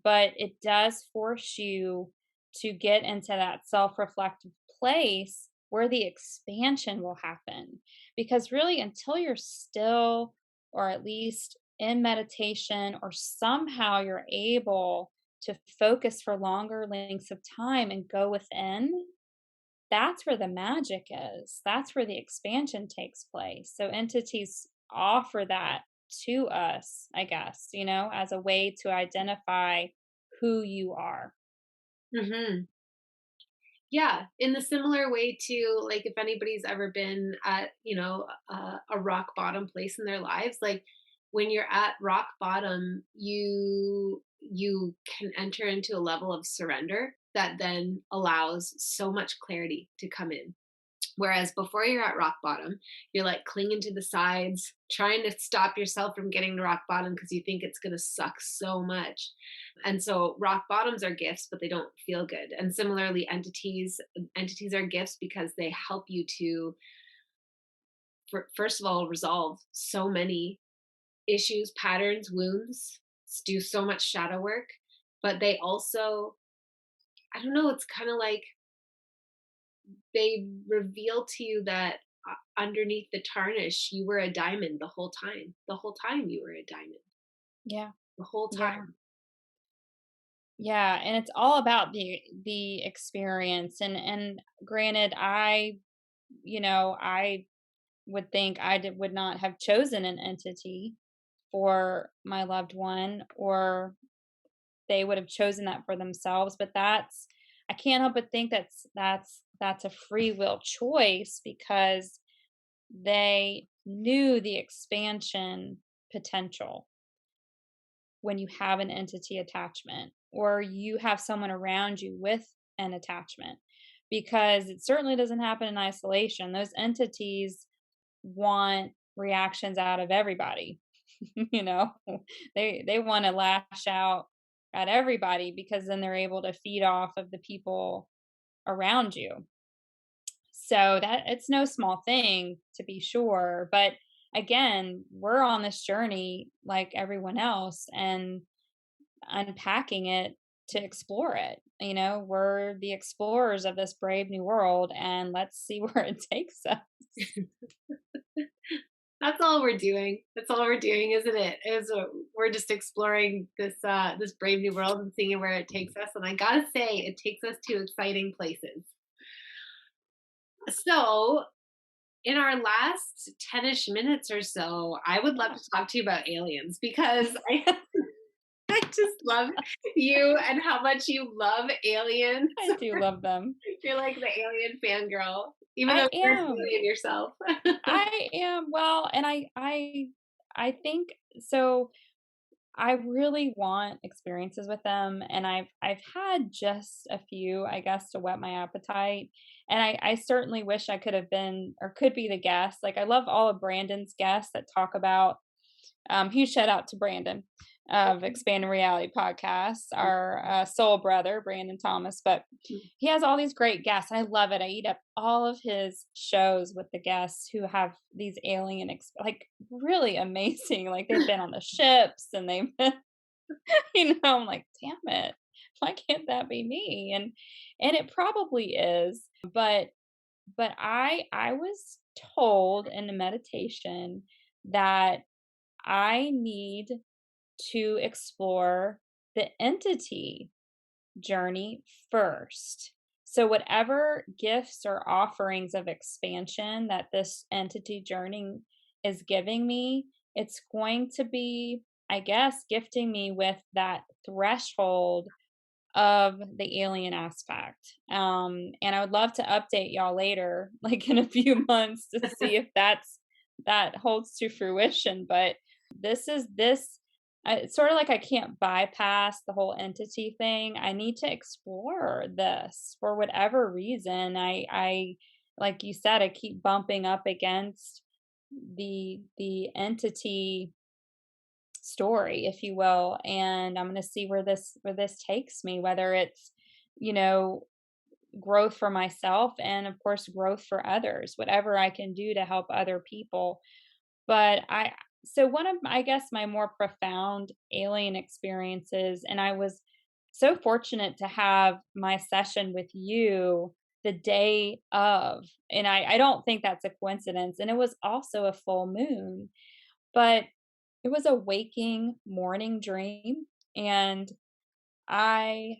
But it does force you to get into that self-reflective place where the expansion will happen. Because really until you're still or at least in meditation or somehow you're able to focus for longer lengths of time and go within, that's where the magic is. That's where the expansion takes place. So entities offer that to us, I guess, as a way to identify who you are. hmm, yeah, in the similar way to like if anybody's ever been at, a rock bottom place in their lives, like when you're at rock bottom, you you can enter into a level of surrender that then allows so much clarity to come in. Whereas before you're at rock bottom, you're like clinging to the sides, trying to stop yourself from getting to rock bottom because you think it's going to suck so much. And so rock bottoms are gifts, but they don't feel good. And similarly, entities are gifts because they help you to, first of all, resolve so many issues, patterns, wounds, do so much shadow work. But they also, I don't know, it's kind of like they reveal to you that underneath the tarnish, you were a diamond the whole time. The whole time you were a diamond. Yeah. The whole Yeah. time. Yeah, and it's all about the experience, and granted, I would think would not have chosen an entity for my loved one, or they would have chosen that for themselves, but that's I can't help but think that's a free will choice because they knew the expansion potential when you have an entity attachment or you have someone around you with an attachment, because it certainly doesn't happen in isolation. Those entities want reactions out of everybody. you know they want to lash out at everybody because then they're able to feed off of the people around you. So that it's no small thing, to be sure, but again, we're on this journey like everyone else and unpacking it to explore it. We're the explorers of this brave new world, and let's see where it takes us. That's all we're doing. That's all we're doing, isn't it? We're just exploring this brave new world and seeing where it takes us. And I gotta say, it takes us to exciting places. So, in our last 10ish minutes or so, I would love Yeah. to talk to you about aliens because I just love you and how much you love aliens. I do love them. You're like the alien fangirl, even though I you're an am. alien yourself. I am. Well, and I think so. I really want experiences with them, and I've had just a few, I guess, to whet my appetite. And I certainly wish I could have been or could be the guest. Like I love all of Brandon's guests that talk about huge shout out to Brandon of Expanding Reality Podcasts, our soul brother, Brandon Thomas. But he has all these great guests. I love it. I eat up all of his shows with the guests who have these like really amazing. Like they've been on the ships and they've been, I'm like, damn it. Why can't that be me? And it probably is. But I was told in the meditation that I need to explore the entity journey first. So, whatever gifts or offerings of expansion that this entity journey is giving me, it's going to be, I guess, gifting me with that threshold of the alien aspect. And I would love to update y'all later, like in a few months, to see if that holds to fruition. But this it's sort of like I can't bypass the whole entity thing. I need to explore this for whatever reason. I like you said, I keep bumping up against the entity story, if you will, and I'm going to see where this takes me, whether it's, you know, growth for myself and of course growth for others, whatever I can do to help other people. But one of, I guess, my more profound alien experiences, and I was so fortunate to have my session with you the day of, and I don't think that's a coincidence. And it was also a full moon, but it was a waking morning dream. And I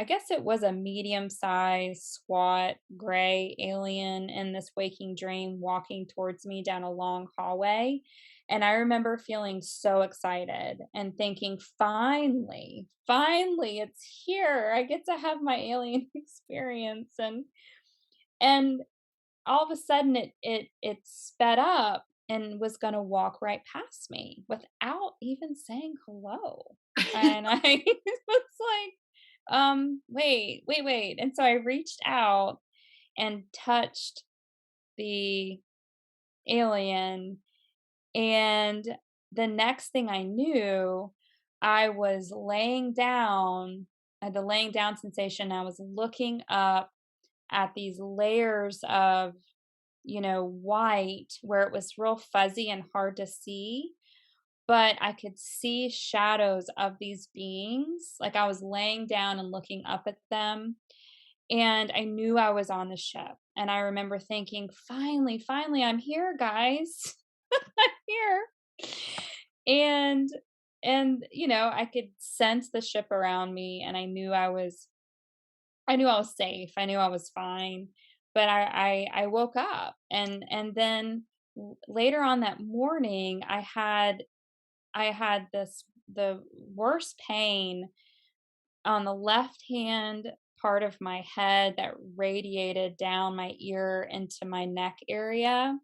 guess it was a medium sized, squat, gray alien in this waking dream walking towards me down a long hallway. And I remember feeling so excited and thinking, finally, it's here. I get to have my alien experience. And all of a sudden it sped up and was going to walk right past me without even saying hello. And I was like, wait. And so I reached out and touched the alien, and the next thing I knew, I was laying down. I had the laying down sensation. I was looking up at these layers of, white, where it was real fuzzy and hard to see, but I could see shadows of these beings. Like I was laying down and looking up at them, and I knew I was on the ship. And I remember thinking, finally, I'm here, guys. I'm here. And I could sense the ship around me, and I knew I was safe. I knew I was fine. But I woke up, and then later on that morning I had the worst pain on the left hand part of my head that radiated down my ear into my neck area.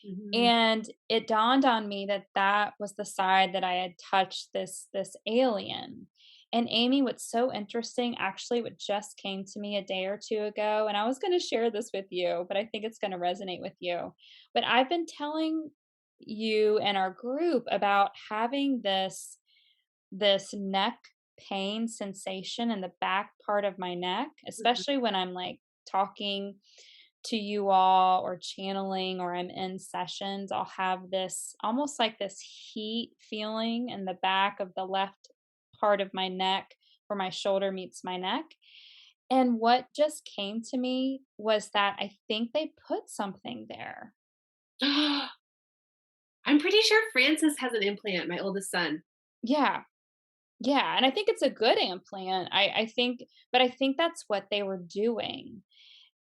Mhm. And it dawned on me that that was the side that I had touched this alien. And Amy, what's so interesting, actually, what just came to me a day or two ago, and I was going to share this with you, but I think it's going to resonate with you. But I've been telling you and our group about having this neck pain sensation in the back part of my neck, Mhm. especially when I'm like talking to you all or channeling or I'm in sessions. I'll have this almost like this heat feeling in the back of the left part of my neck where my shoulder meets my neck. And what just came to me was that I think they put something there. I'm pretty sure Francis has an implant, my oldest son. Yeah. Yeah. And I think it's a good implant. I think that's what they were doing.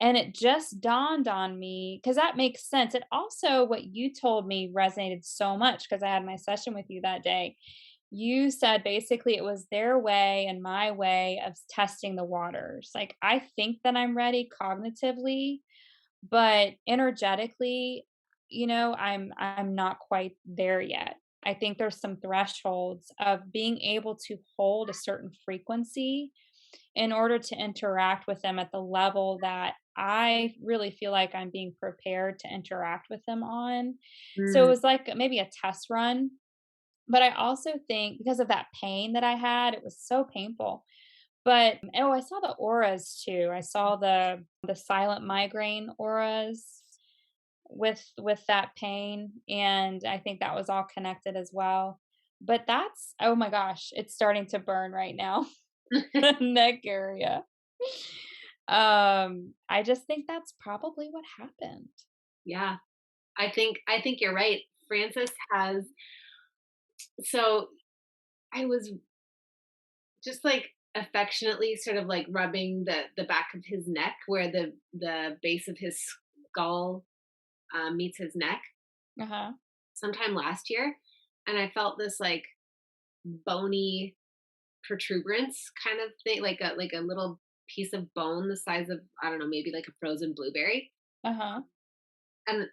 And it just dawned on me because that makes sense. It also, what you told me resonated so much because I had my session with you that day. You said basically it was their way and my way of testing the waters. Like, I think that I'm ready cognitively, but energetically, I'm not quite there yet. I think there's some thresholds of being able to hold a certain frequency in order to interact with them at the level that I really feel like I'm being prepared to interact with them on. So it Mm. was like maybe a test run. But I also think because of that pain that I had, it was so painful. But oh, I saw the auras too. I saw the silent migraine auras with that pain, and I think that was all connected as well. But that's, oh my gosh, it's starting to burn right now. The neck area. I just think that's probably what happened. Yeah, I think you're right. Francis has so I was just like affectionately sort of like rubbing the back of his neck where the base of his skull meets his neck Uh-huh. sometime last year, and I felt this like bony protuberance kind of thing, like a little piece of bone the size of, I don't know, maybe like a frozen blueberry. Uh-huh. And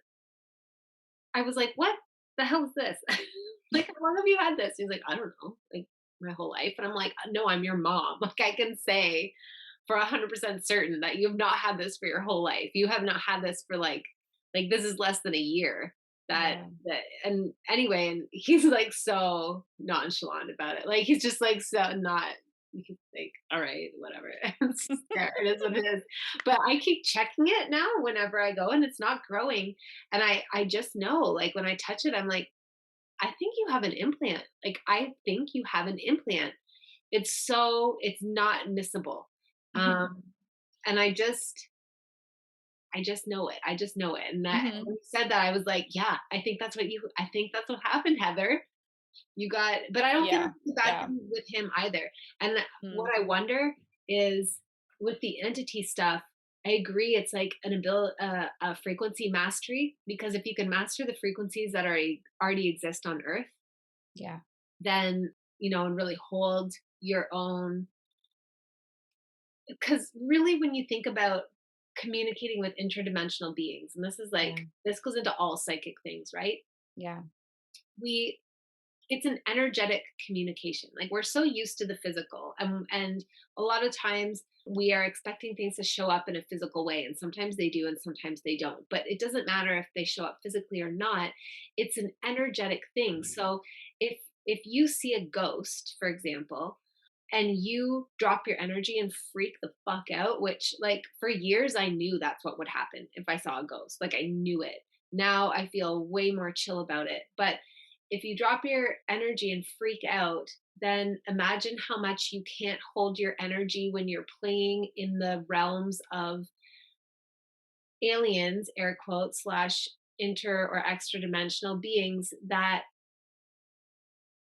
I was like, "What the hell is this? Like, how long have you had this?" He's like, "I don't know, like my whole life." And I'm like, "No, I'm your mom. Like, I can say for 100% certain that you've not had this for your whole life. You have not had this for like this is less than a year." That Yeah. that and anyway, and he's like so nonchalant about it. Like he's just like so not. He's like, all right, whatever. It's there. It is what it is. But I keep checking it now whenever I go, and it's not growing. And I just know, like when I touch it, I'm like, I think you have an implant. Like I think you have an implant. It's not missable. Mhm. Um, and I just know it. I just know it. And that Mhm. when you said that, I was like, yeah, I think that's what happened, Heather. But I don't think Yeah. it's a bad Yeah. thing with him either. And Mm. what I wonder is with the entity stuff, I agree. It's like a frequency mastery, because if you can master the frequencies that already exist on Earth, Yeah. then and really hold your own. Because really, when you think about communicating with interdimensional beings, and Yeah. this goes into all psychic things, right? Yeah. We it's an energetic communication. Like we're so used to the physical, and a lot of times we are expecting things to show up in a physical way, and sometimes they do and sometimes they don't. But it doesn't matter if they show up physically or not. It's an energetic thing. So if you see a ghost, for example, and you drop your energy and freak the fuck out, which like for years I knew that's what would happen if I saw a ghost. Like I knew it. Now I feel way more chill about it. But if you drop your energy and freak out, then imagine how much you can't hold your energy when you're playing in the realms of aliens, air quotes, slash inter or extra dimensional beings that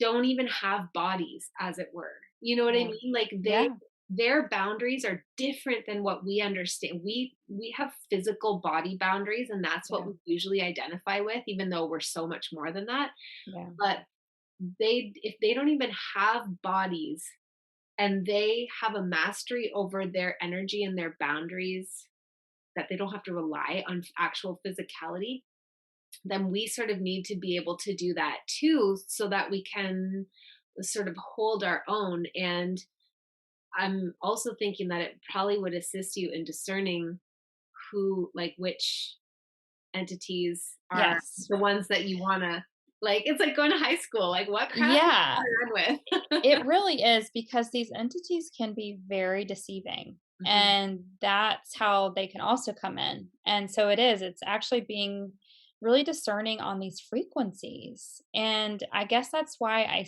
don't even have bodies, as it were. You know what I Yeah. mean? Like Yeah. their boundaries are different than what we understand. We have physical body boundaries, and that's what Yeah. we usually identify with, even though we're so much more than that. Yeah. But they if they don't even have bodies and they have a mastery over their energy and their boundaries that they don't have to rely on actual physicality, then we sort of need to be able to do that too so that we can sort of hold our own. And I'm also thinking that it probably would assist you in discerning who, like, which entities are Yes. the ones that you want to, like, it's like going to high school, like what crowd do Yeah. you want to run with? It really is because these entities can be very deceiving. Mhm. And that's how they can also come in. And so it's actually being really discerning on these frequencies. And I guess that's why I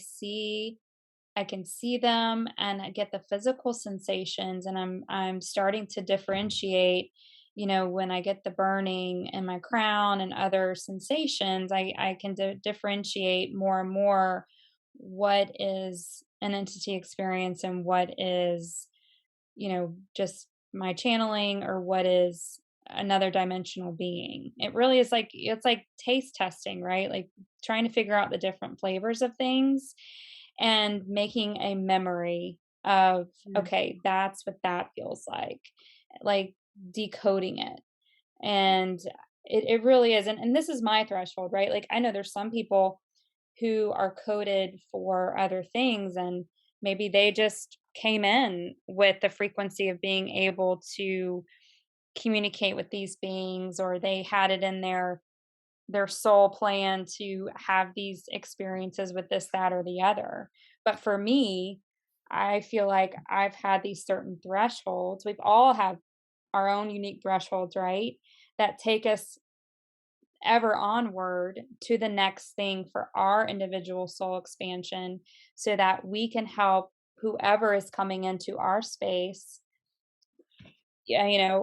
can see them and I get the physical sensations and I'm starting to differentiate, when I get the burning in my crown and other sensations, I can differentiate more and more what is an entity experience and what is, just my channeling or what is another dimensional being. It really is like it's like taste testing, right? Like trying to figure out the different flavors of things and making a memory of, Mm. okay, that's what that feels like decoding it. And it really is. And this is my threshold, right? Like I know there's some people who are coded for other things and maybe they just came in with the frequency of being able to communicate with these beings or they had it in their soul plan to have these experiences with this, that, or the other. But for me, I feel like I've had these certain thresholds. We've all have our own unique thresholds, right? That take us ever onward to the next thing for our individual soul expansion so that we can help whoever is coming into our space, yeah,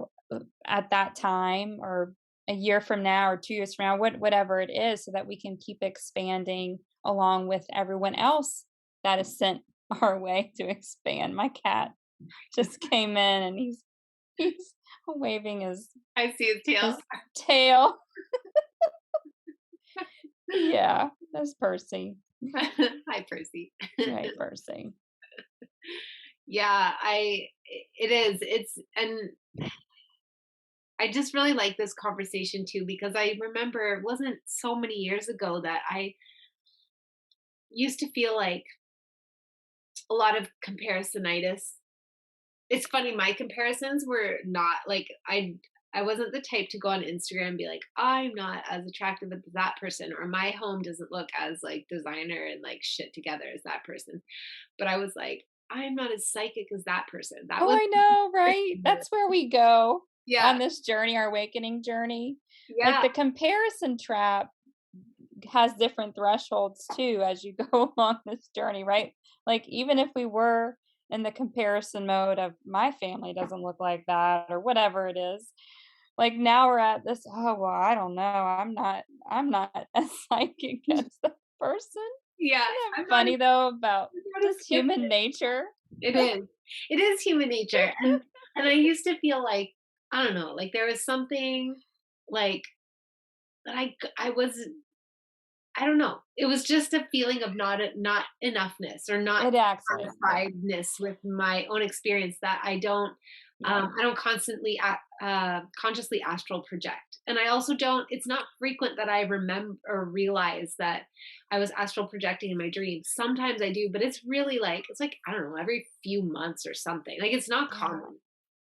at that time or a year from now or 2 years from now, whatever it is, so that we can keep expanding along with everyone else that is sent our way to expand. My cat just came in and he's waving I see his tail. his tail. Yeah, that's Percy. Hi, Percy. Right, Percy. Yeah, it is. It's and I just really like this conversation too because I remember it wasn't so many years ago that I used to feel like a lot of comparisonitis. It's funny, my comparisons were not like I wasn't the type to go on Instagram and be like, I'm not as attractive as that person, or my home doesn't look as like designer and like shit together as that person. But I was like, I'm not as psychic as that person. That Oh, was I know, right? That's where we go yeah, on this journey, our awakening journey. Like yeah, the comparison trap has different thresholds too as you go along this journey, right? Like even if we were in the comparison mode of my family doesn't look like that or whatever it is, like now we're at this, oh well, I don't know. I'm not as psychic as that person. yeah. Isn't that I'm not, funny though about I'm not as just gifted. human nature? It is. It is human nature. And I used to feel like, I don't know, like there was something like that I was, I don't know. It was just a feeling of not enoughness or not It actually is, yeah. satisfiedness with my own experience that I don't. Right. I don't consciously astral project. And I also don't, it's not frequent that I remember or realize that I was astral projecting in my dreams. Sometimes I do, but it's really like, it's like, I don't know, every few months or something. Like it's not Yeah. common.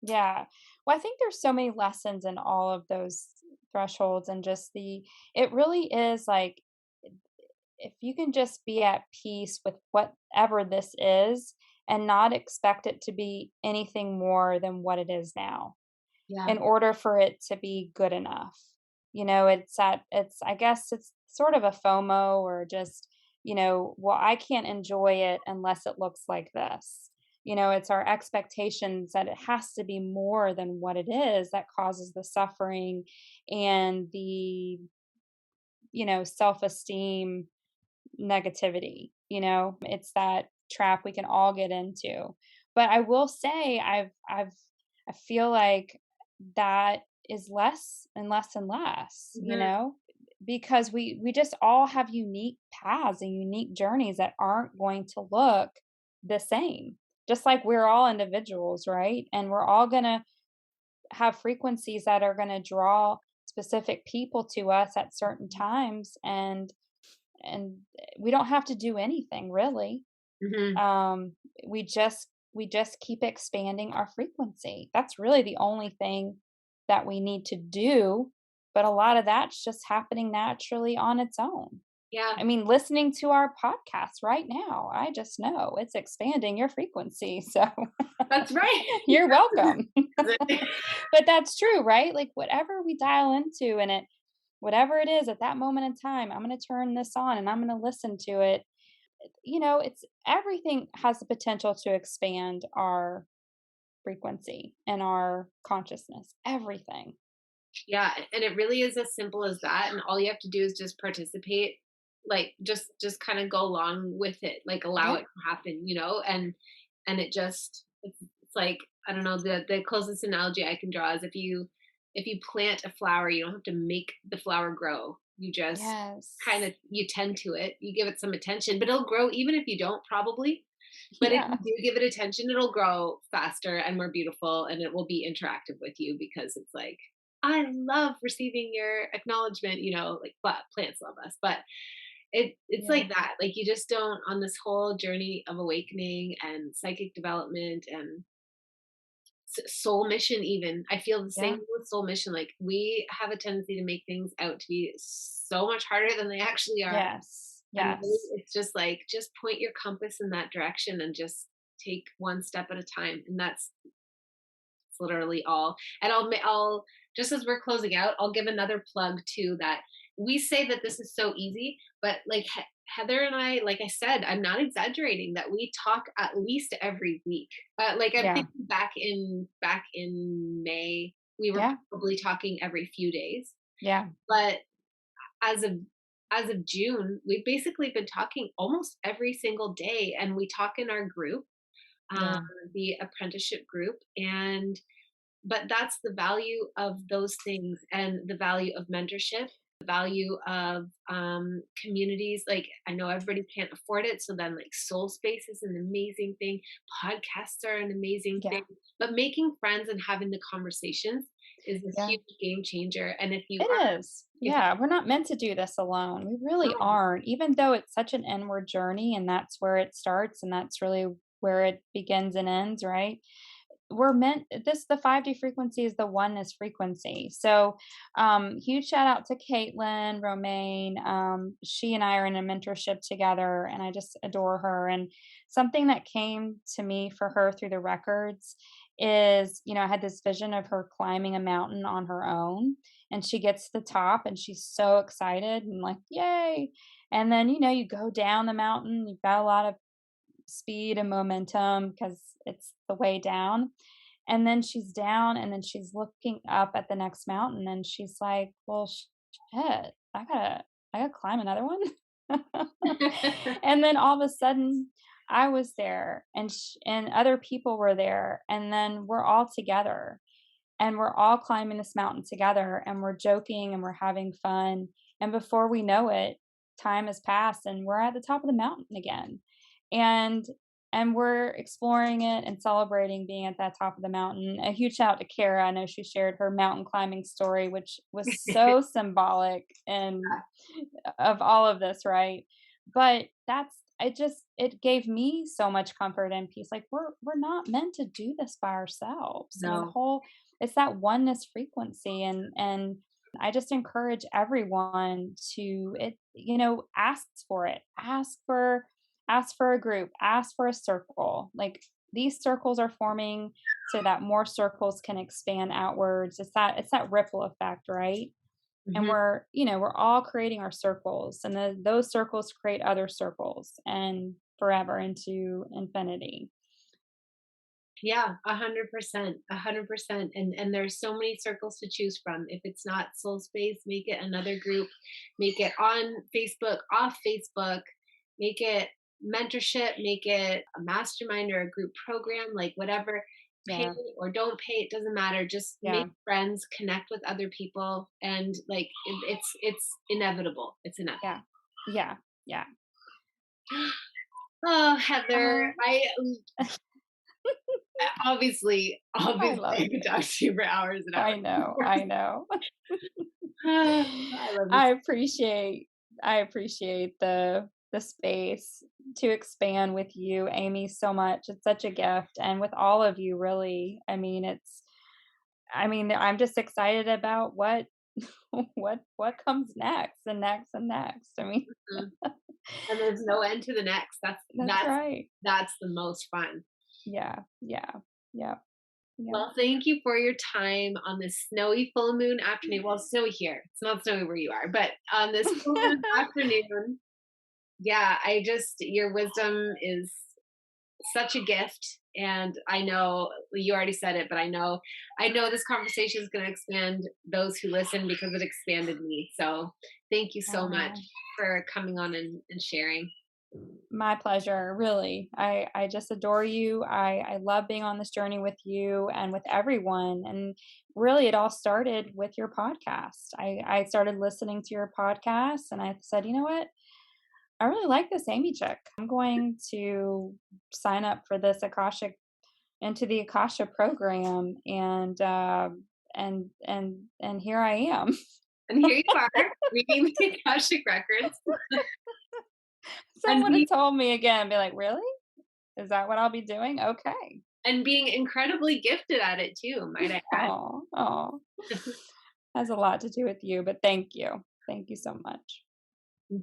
Yeah. Well, I think there's so many lessons in all of those thresholds and just it really is like if you can just be at peace with whatever this is and not expect it to be anything more than what it is now Yeah. in order for it to be good enough. I guess it's sort of a FOMO or just, well, I can't enjoy it unless it looks like this. It's our expectations that it has to be more than what it is that causes the suffering and the, self-esteem negativity. It's that trap we can all get into. But I will say I feel like that is less and less and less, Mhm. because we just all have unique paths and unique journeys that aren't going to look the same. Just like we're all individuals, right? And we're all going to have frequencies that are going to draw specific people to us at certain times, and we don't have to do anything really. Mhm. um we just keep expanding our frequency. That's really the only thing that we need to do, but a lot of that's just happening naturally on its own. Yeah, I mean, listening to our podcast right now, I just know it's expanding your frequency, so that's right. you're welcome. That's it. But that's true, right? Like whatever we dial into and it whatever it is at that moment in time, I'm going to turn this on and I'm going to listen to it. It's everything has the potential to expand our frequency and our consciousness, everything. Yeah, and it really is as simple as that, and all you have to do is just participate, like, just kinda go along with it, like, allow Yeah. it to happen, and it just it's like, I don't know, the closest analogy I can draw is if you plant a flower, you don't have to make the flower grow. You just Yes. kinda you tend to it, you give it some attention, but it'll grow even if you don't probably. But if Yeah. you do give it attention, it'll grow faster and more beautiful, and it will be interactive with you because it's like, I love receiving your acknowledgement, like plants love us. But it's Yeah. like that. Like you just don't on this whole journey of awakening and psychic development and soul mission even. I feel the same Yeah. with soul mission. Like we have a tendency to make things out to be so much harder than they actually are. Yes. And really, Yes. it's just like, just point your compass in that direction and just take one step at a time. And that's literally all. And I'll just as we're closing out, I'll give another plug too that we say that this is so easy, but like Heather and I, like I said, I'm not exaggerating that we talk at least every week. Like I'm Yeah. thinking back in May, we were Yeah. probably talking every few days. Yeah. But as of as of June, we've basically been talking almost every single day, and we talk in our group, um, Yeah. the apprenticeship group, and but that's the value of those things and the value of mentorship, the value of communities. Like I know everybody can't afford it, so then like soul space is an amazing thing. Podcasts are an amazing Yeah. thing, but making friends and having the conversations is a Yeah. huge game changer. And It is. if Yeah, we're not meant to do this alone. We really no, aren't, even though it's such an inward journey and that's where it starts and that's really where it begins and ends, right? The 5D frequency is the oneness frequency. So huge shout out to Caitlin Romaine. She and I are in a mentorship together and I just adore her. And something that came to me for her through the records is, I had this vision of her climbing a mountain on her own, and she gets to the top and she's so excited and like, yay. And then, you go down the mountain, you've got a lot of speed and momentum because it's the way down. And then she's down and then she's looking up at the next mountain and she's like, well, shit, I gotta climb another one. And then all of a sudden I was there and other people were there. And then we're all together and we're all climbing this mountain together and we're joking and we're having fun. And before we know it, time has passed and we're at the top of the mountain again. And and we're exploring it and celebrating being at that top of the mountain. A huge shout out to Kara. I know she shared her mountain climbing story, which was so symbolic and of all of this, right? But it gave me so much comfort and peace. Like we're not meant to do this by ourselves. You know, No. it's that oneness frequency, and I just encourage everyone to ask for it. Ask for a group, ask for a circle. Like these circles are forming so that more circles can expand outwards. It's that ripple effect, right? And Mhm. we're all creating our circles, and those circles create other circles and forever into infinity. Yeah, 100%, 100%. And there's so many circles to choose from. If it's not Soul Space, make it another group, make it on Facebook, off Facebook, make it mentorship, make it a mastermind or a group program, like whatever. Pay Yeah. or don't pay, it doesn't matter. Just make Yeah. friends, connect with other people, and like it's inevitable. It's inevitable. Yeah. Yeah. Yeah. Oh, Heather, Oh, I obviously I love I could you. talk to you for hours and I hours. know. I know. I love you. I appreciate I appreciate the space to expand with you, Amy, so much. It's such a gift, and with all of you, really. I'm just excited about what what comes next and next and next. Mhm. And there's no end to the next. That's That's that's right. that's the most fun. Yeah, yeah, yeah, yeah. Well, thank you for your time on this snowy full moon afternoon. Well, it's snowy here. It's not snowy where you are, but on this full moon afternoon, yeah, your wisdom is such a gift. And I know you already said it, but I know this conversation is going to expand those who listen because it expanded me. So thank you so much Oh, for coming on and sharing. my pleasure, really. I just adore you. I love being on this journey with you and with everyone. And really, it all started with your podcast. I started listening to your podcast, and I said, you know what? I really like this Amy chick. I'm going to sign up for this Akashic into the Akasha program, and here I am. And here you are reading the Akashic Records and Someone being had told me again, be like, "Really? Is that what I'll be doing?" Okay. and being incredibly gifted at it too, might I add. Oh, oh, has a lot to do with you, but thank you. Thank you so much.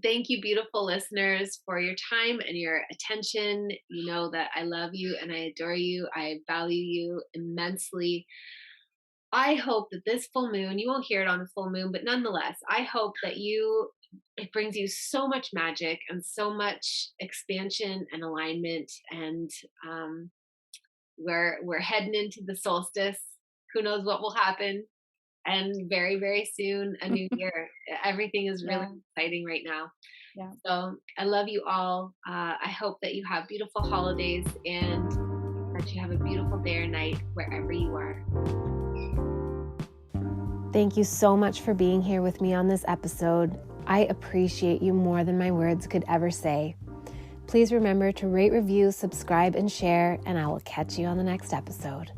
Thank you, beautiful listeners, for your time and your attention. You know that I love you and I adore you. I value you immensely. I hope that this full moon, you won't hear it on the full moon, but nonetheless, I hope that it brings you so much magic and so much expansion and alignment. And we're heading into the solstice. Who knows what will happen? And very, very soon, a new year. Everything is really Yeah, exciting right now. yeah. So I love you all. I hope that you have beautiful holidays and that you have a beautiful day or night wherever you are. Thank you so much for being here with me on this episode. I appreciate you more than my words could ever say. Please remember to rate, review, subscribe, and share, and I will catch you on the next episode.